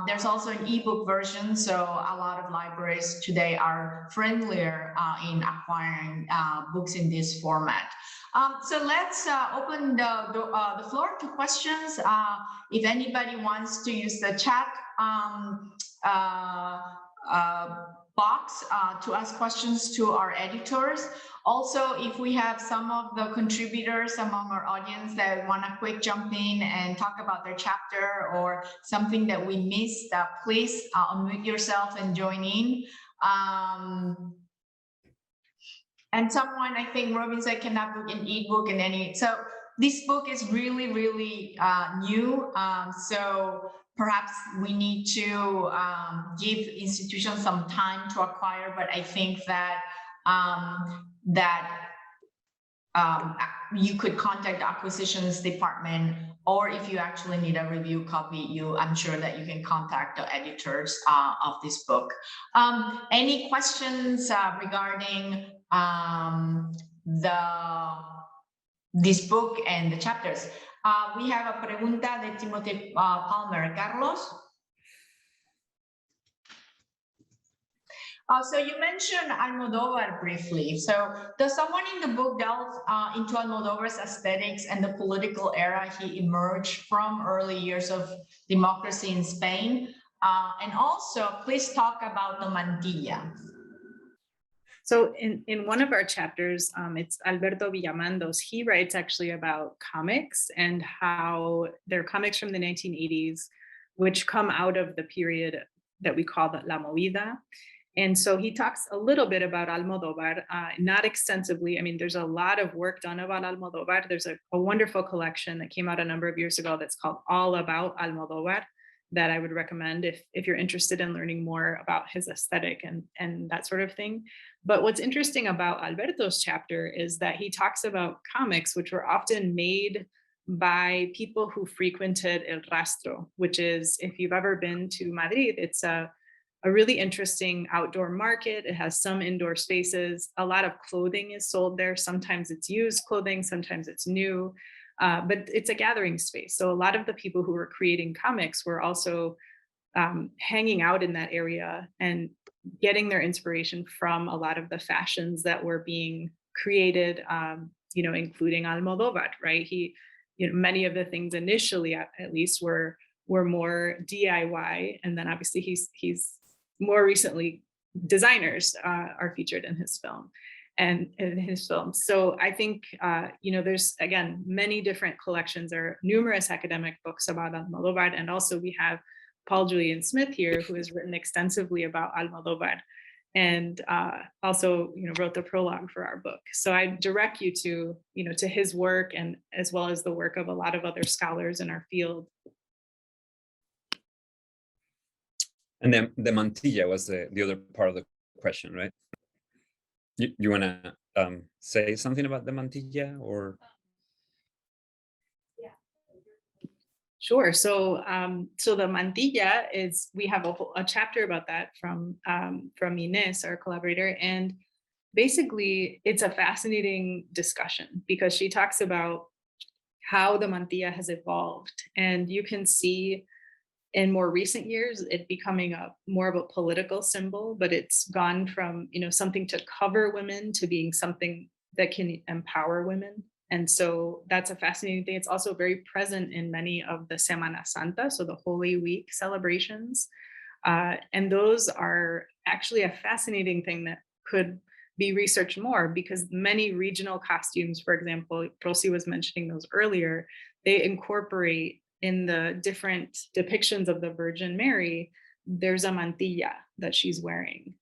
There's also an ebook version, so a lot of libraries today are friendlier in acquiring books in this format. So let's open the floor to questions. If anybody wants to use the chat box to ask questions to our editors. Also, if we have some of the contributors among our audience that want to quick jump in and talk about their chapter or something that we missed, please unmute yourself and join in. And someone, I think Robin said, cannot book an ebook in any. So this book is really, really new. So perhaps we need to give institutions some time to acquire, but I think that you could contact the acquisitions department, or if you actually need a review copy, I'm sure that you can contact the editors of this book. Any questions regarding this book and the chapters? We have a pregunta de Timothy Palmer. Carlos? So you mentioned Almodóvar briefly. So does someone in the book delve into Almodóvar's aesthetics and the political era he emerged from, early years of democracy in Spain? And also, please talk about the Mantilla. So in one of our chapters, it's Alberto Villamandos. He writes actually about comics and how they're comics from the 1980s, which come out of the period that we call the La Movida. And so he talks a little bit about Almodóvar, not extensively. I mean, there's a lot of work done about Almodóvar. There's a wonderful collection that came out a number of years ago that's called All About Almodóvar that I would recommend if you're interested in learning more about his aesthetic and that sort of thing. But what's interesting about Alberto's chapter is that he talks about comics, which were often made by people who frequented El Rastro, which is, if you've ever been to Madrid, it's a really interesting outdoor market. It has some indoor spaces. A lot of clothing is sold there. Sometimes it's used clothing, sometimes it's new, but it's a gathering space. So a lot of the people who were creating comics were also hanging out in that area and getting their inspiration from a lot of the fashions that were being created, including Almodóvar, right? Many of the things initially, at least, were more DIY, and then obviously he's more recently, designers are featured in his film and in his films. So I think, there's, again, many different collections. There are numerous academic books about Almodóvar, and also we have Paul Julian Smith here, who has written extensively about Almodóvar and also, wrote the prologue for our book. So I direct you to his work, and as well as the work of a lot of other scholars in our field. And then the Mantilla was the other part of the question, right? You want to say something about the Mantilla, or? Yeah. Sure. So the Mantilla is, we have a chapter about that from Inés, our collaborator, and basically it's a fascinating discussion because she talks about how the Mantilla has evolved, and you can see in more recent years, it becoming more of a political symbol, but it's gone from, something to cover women to being something that can empower women. And so that's a fascinating thing. It's also very present in many of the Semana Santa, so the Holy Week celebrations. And those are actually a fascinating thing that could be researched more, because many regional costumes, for example, Rosi was mentioning those earlier, they incorporate in the different depictions of the Virgin Mary, there's a mantilla that she's wearing.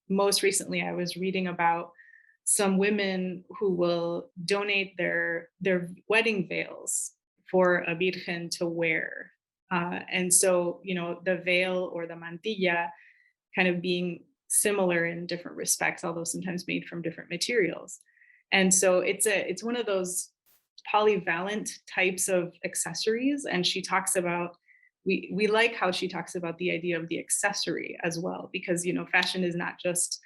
Most recently, I was reading about some women who will donate their wedding veils for a Virgen to wear. And so, the veil or the mantilla kind of being similar in different respects, although sometimes made from different materials. And so it's one of those polyvalent types of accessories. And she talks about, we like how she talks about the idea of the accessory as well, because, fashion is not just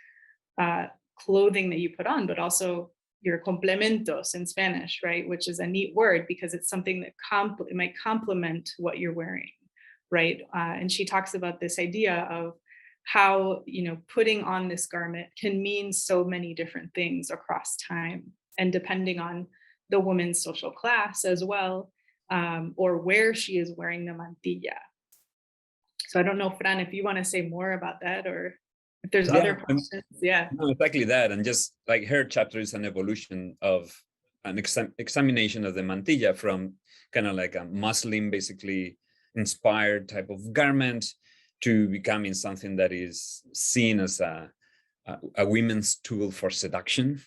clothing that you put on, but also your complementos in Spanish, right? Which is a neat word because it's something that it might complement what you're wearing, right? And she talks about this idea of how, putting on this garment can mean so many different things across time, and depending on the woman's social class as well, or where she is wearing the mantilla. So I don't know, Fran, if you want to say more about that or if there's Yeah, other questions. Yeah. no, exactly that. And just like her chapter is an evolution of an examination of the mantilla from kind of like a Muslim, basically inspired type of garment to becoming something that is seen as a women's tool for seduction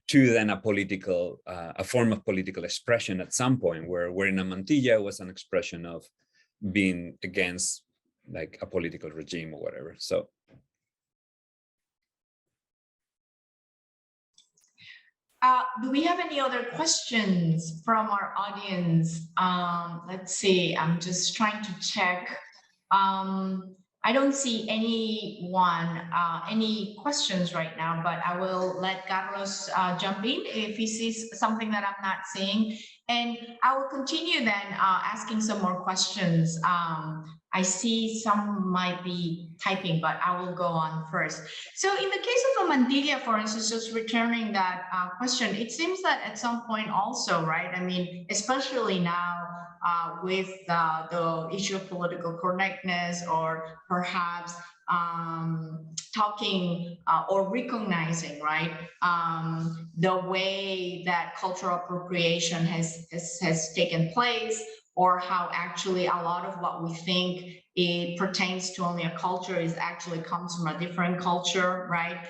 to then a form of political expression at some point where wearing a mantilla was an expression of being against like a political regime or whatever. So do we have any other questions from our audience? Let's see, I'm just trying to check. I don't see any questions right now, but I will let Carlos jump in if he sees something that I'm not seeing. And I will continue then asking some more questions. I see some might be typing, but I will go on first. So in the case of a mantilla, for instance, just returning that question, it seems that at some point also, right? I mean, especially now with the issue of political correctness, or perhaps talking or recognizing, right, the way that cultural appropriation has taken place, or how actually a lot of what we think it pertains to only a culture is actually comes from a different culture, right?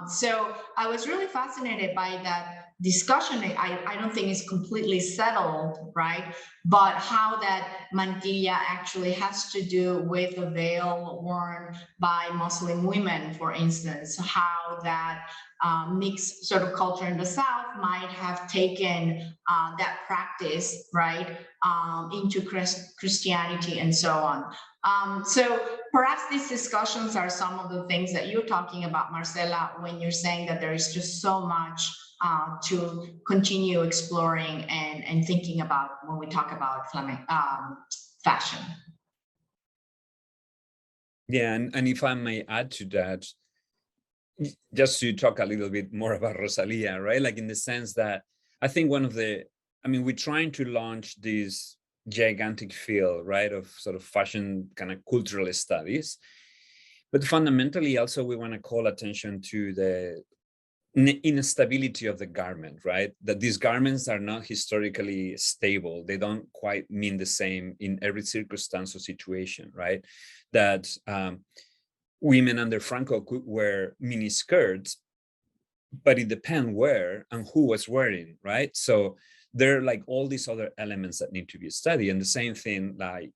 So I was really fascinated by that discussion. I don't think it's completely settled, right? But how that mantilla actually has to do with the veil worn by Muslim women, for instance, how that mixed sort of culture in the South might have taken that practice, right, into Christianity and so on. So perhaps these discussions are some of the things that you're talking about, Marcela, when you're saying that there is just so much to continue exploring and thinking about when we talk about fashion. yeah, and if I may add to that, just to talk a little bit more about Rosalía, right? Like in the sense that I think we're trying to launch this gigantic field, right, of sort of fashion kind of cultural studies. But fundamentally, also, we want to call attention to the instability of the garment, right? That these garments are not historically stable. They don't quite mean the same in every circumstance or situation, right? That women under Franco could wear mini skirts, but it depends where and who was wearing, right? So there are like all these other elements that need to be studied. And the same thing, like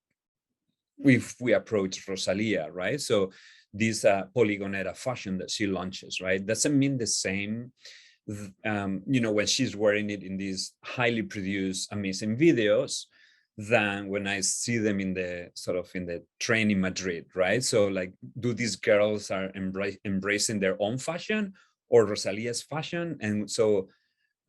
if we approach Rosalía, right? So this poligonera fashion that she launches, right? Doesn't mean the same, when she's wearing it in these highly produced, amazing videos than when I see them in the train in Madrid, right? So like, do these girls are embracing their own fashion or Rosalía's fashion? And so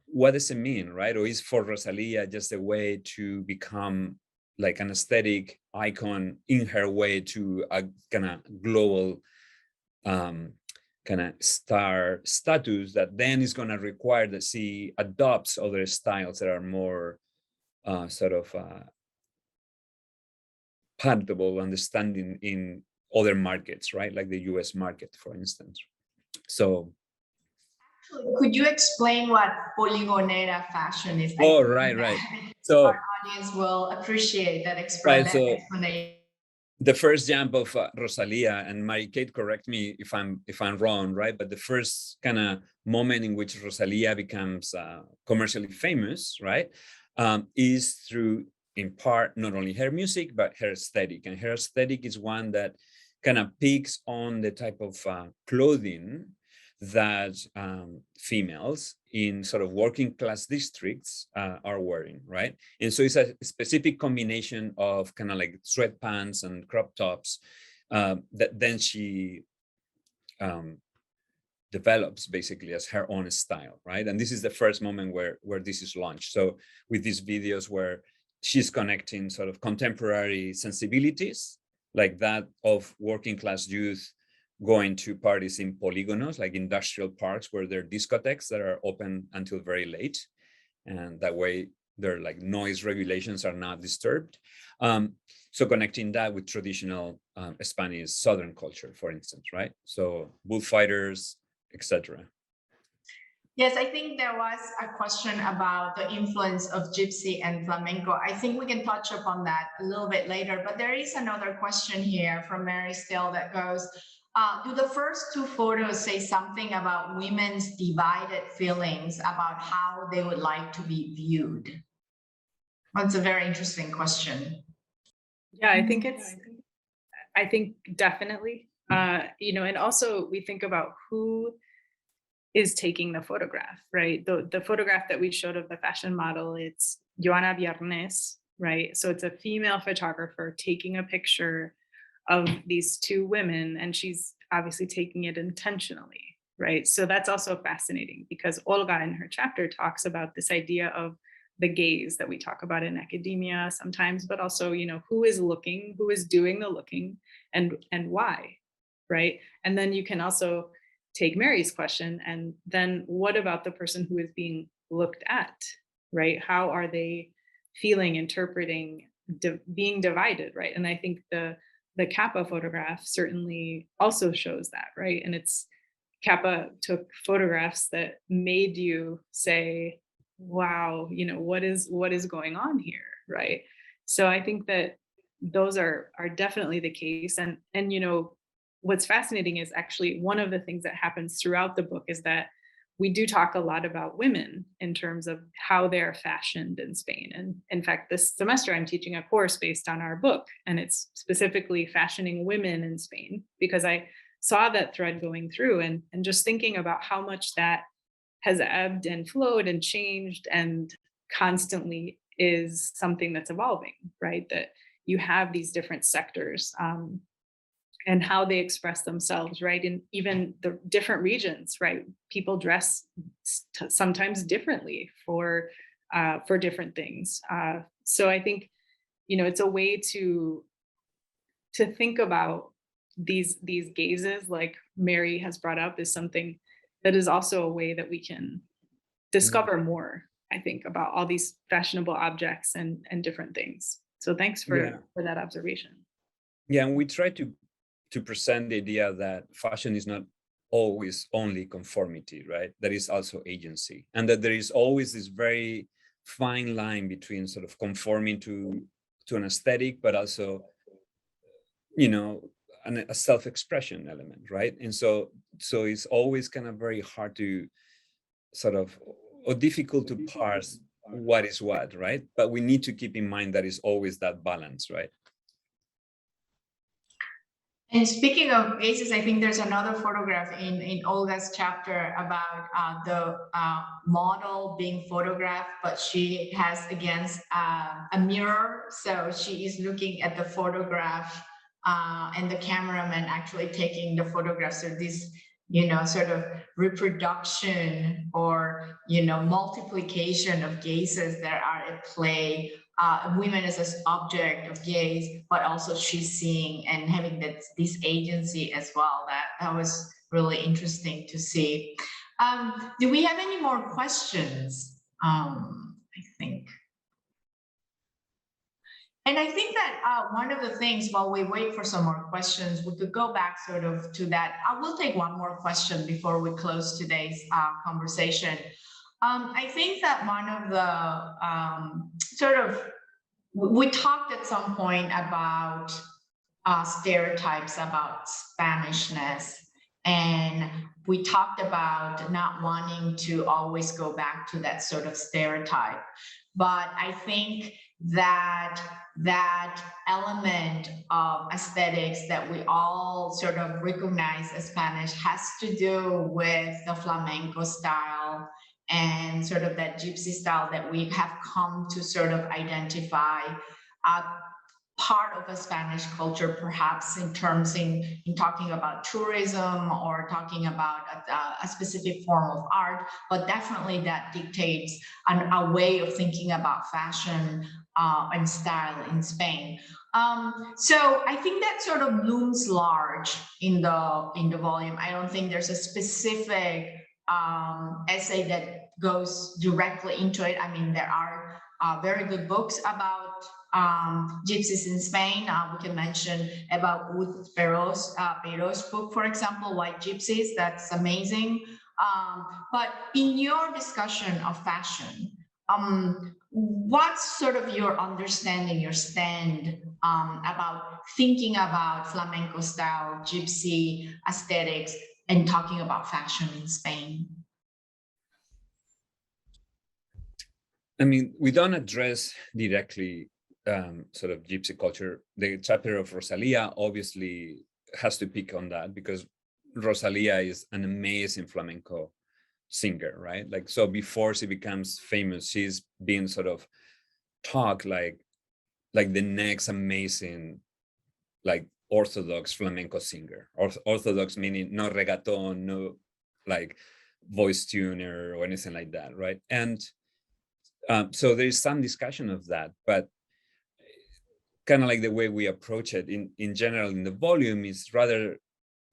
what does it mean, right? Or is for Rosalía just a way to become like an aesthetic icon in her way to a kind of global kind of star status that then is going to require that she adopts other styles that are more palatable, understanding in other markets, right? Like the US market, for instance. So could you explain what poligonera fashion is? Oh, right. So our audience will appreciate that explanation. The first jump of Rosalía, and Mary-Kate, correct me if I'm wrong, right? But the first kind of moment in which Rosalía becomes commercially famous, right, is through, in part, not only her music, but her aesthetic. And her aesthetic is one that kind of picks on the type of clothing that females in sort of working class districts are wearing, right? And so it's a specific combination of kind of like sweatpants and crop tops that then she develops basically as her own style, right? And this is the first moment where this is launched. So with these videos where she's connecting sort of contemporary sensibilities like that of working class youth going to parties in polígonos, like industrial parks where there are discotheques that are open until very late. And that way their like noise regulations are not disturbed. So connecting that with traditional Spanish Southern culture, for instance, right? So bullfighters, etc. Yes, I think there was a question about the influence of gypsy and flamenco. I think we can touch upon that a little bit later, but there is another question here from Mary Still that goes, do the first two photos say something about women's divided feelings about how they would like to be viewed? That's a very interesting question. Yeah, I think definitely, and also we think about who is taking the photograph, right? The photograph that we showed of the fashion model, it's Joana Viernes, right? So it's a female photographer taking a picture of these two women, and she's obviously taking it intentionally, right? So that's also fascinating because Olga in her chapter talks about this idea of the gaze that we talk about in academia sometimes, but also, who is looking, who is doing the looking, and why, right? And then you can also take Mary's question, and then what about the person who is being looked at, right? How are they feeling, interpreting, being divided, right? And I think the Kappa photograph certainly also shows that, right? And it's Kappa took photographs that made you say, wow, what is going on here, right? So I think that those are definitely the case. And what's fascinating is actually one of the things that happens throughout the book is that we do talk a lot about women in terms of how they're fashioned in Spain. And in fact, this semester I'm teaching a course based on our book, and it's specifically fashioning women in Spain, because I saw that thread going through and just thinking about how much that has ebbed and flowed and changed and constantly is something that's evolving, right? That you have these different sectors and how they express themselves, right? In even the different regions, right? People dress sometimes differently for different things. So I think, it's a way to think about these gazes, like Mary has brought up, is something that is also a way that we can discover more, I think, about all these fashionable objects and different things. So thanks for that observation. Yeah, and we try to present the idea that fashion is not always only conformity, right? That is also agency, and that there is always this very fine line between sort of conforming to an aesthetic, but also, a self-expression element, right? And so it's always kind of very hard to sort of, or difficult to parse what is what, right? But we need to keep in mind that it's always that balance, right? And speaking of gazes, I think there's another photograph in Olga's chapter about the model being photographed, but she has against a mirror. So she is looking at the photograph and the cameraman actually taking the photograph. So this, sort of reproduction or, multiplication of gazes that are at play. Women as an object of gaze, but also she's seeing and having this agency as well. That was really interesting to see. Do we have any more questions? I think. And I think that one of the things, while we wait for some more questions, we could go back sort of to that. I will take one more question before we close today's conversation. I think that one of the we talked at some point about stereotypes about Spanishness, and we talked about not wanting to always go back to that sort of stereotype. But I think that element of aesthetics that we all sort of recognize as Spanish has to do with the flamenco style and sort of that gypsy style that we have come to sort of identify part of a Spanish culture, perhaps in talking about tourism or talking about a specific form of art, but definitely that dictates a way of thinking about fashion and style in Spain. So I think that sort of looms large in the volume. I don't think there's a specific essay that goes directly into it. I mean, there are very good books about gypsies in Spain. We can mention about Ruth Perot's book, for example, White Gypsies. That's amazing. But in your discussion of fashion, what's sort of your understanding, your stand about thinking about flamenco style, gypsy aesthetics, and talking about fashion in Spain? I mean, we don't address directly sort of gypsy culture. The chapter of Rosalía obviously has to pick on that because Rosalía is an amazing flamenco singer, right? Like, so before she becomes famous, she's been sort of talked like the next amazing, like, orthodox flamenco singer. Orthodox meaning no reggaeton, no like voice tuner or anything like that, right? And so there is some discussion of that, but kind of like the way we approach it in general in the volume is rather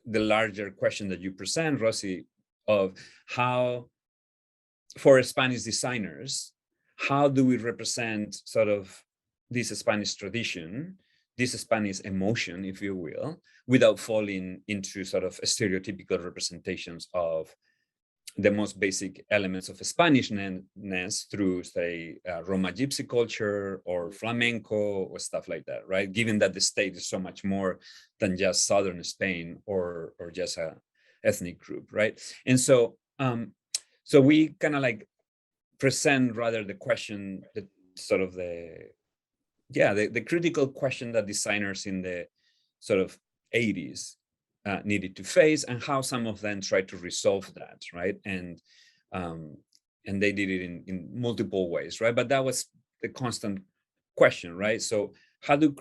the larger question that you present, Rosi, of how, for Spanish designers, how do we represent sort of this Spanish tradition, this Spanish emotion, if you will, without falling into sort of stereotypical representations of the most basic elements of Spanishness through, say, Roma gypsy culture or flamenco or stuff like that, right? Given that the state is so much more than just southern Spain or just a ethnic group, right? And so, so we kind of like present rather the question, the sort of the critical question that designers in the sort of 80s needed to face, and how some of them tried to resolve that, right? And they did it in multiple ways, right? But that was the constant question, right? So how do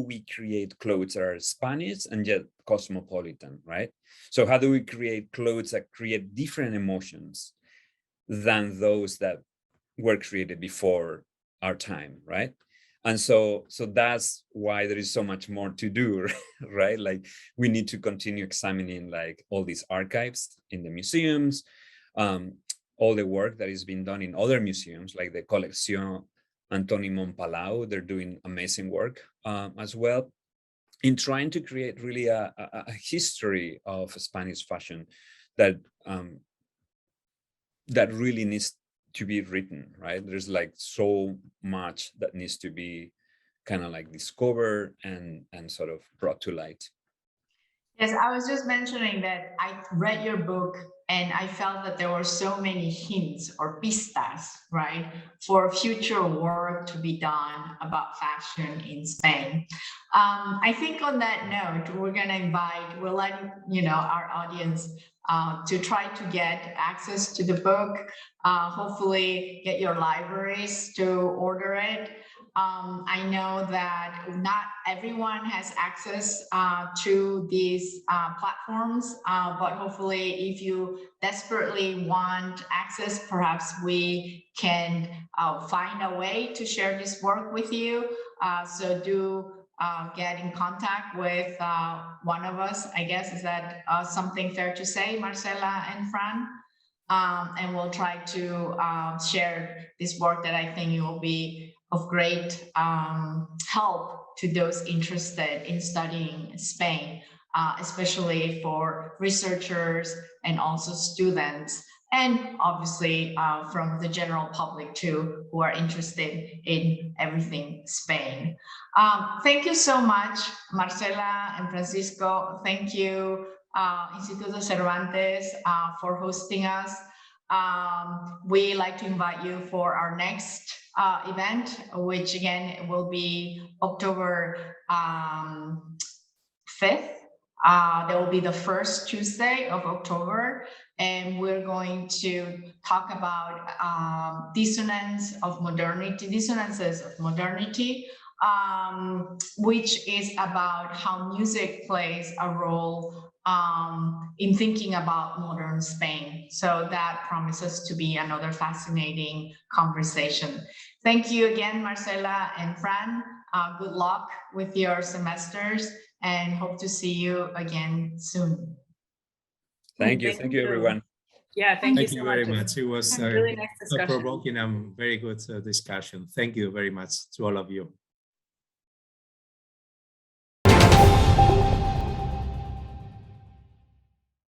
we create clothes that are Spanish and yet cosmopolitan, right? So how do we create clothes that create different emotions than those that were created before our time, right? And so that's why there is so much more to do, right? Like, we need to continue examining like all these archives in the museums, all the work that is being done in other museums, like the Colección Antoni Montpalau. They're doing amazing work as well in trying to create really a history of Spanish fashion that that really needs to be written, right? There's like so much that needs to be kind of like discovered and sort of brought to light. Yes, I was just mentioning that I read your book and I felt that there were so many hints or pistas, right, for future work to be done about fashion in Spain. I think on that note, we're going to we'll let our audience to try to get access to the book, hopefully get your libraries to order it. I know that not everyone has access to these platforms, but hopefully if you desperately want access, perhaps we can find a way to share this work with you. So do get in contact with one of us, I guess. Is that something fair to say, Marcela and Fran? And we'll try to share this work that I think it will be of great help to those interested in studying Spain, especially for researchers and also students, and obviously from the general public too, who are interested in everything Spain. Thank you so much, Marcela and Francisco. Thank you, Instituto Cervantes, for hosting us. We like to invite you for our next event, which again will be October 5th. That will be the first Tuesday of October, and we're going to talk about dissonances of modernity, which is about how music plays a role in thinking about modern Spain. So that promises to be another fascinating conversation. Thank you again, Marcela and Fran. Good luck with your semesters and hope to see you again soon. Thank you, everyone. Yeah, thank you Thank so you very much. much. It was Really nice a discussion. provoking and very good discussion. Thank you very much to all of you.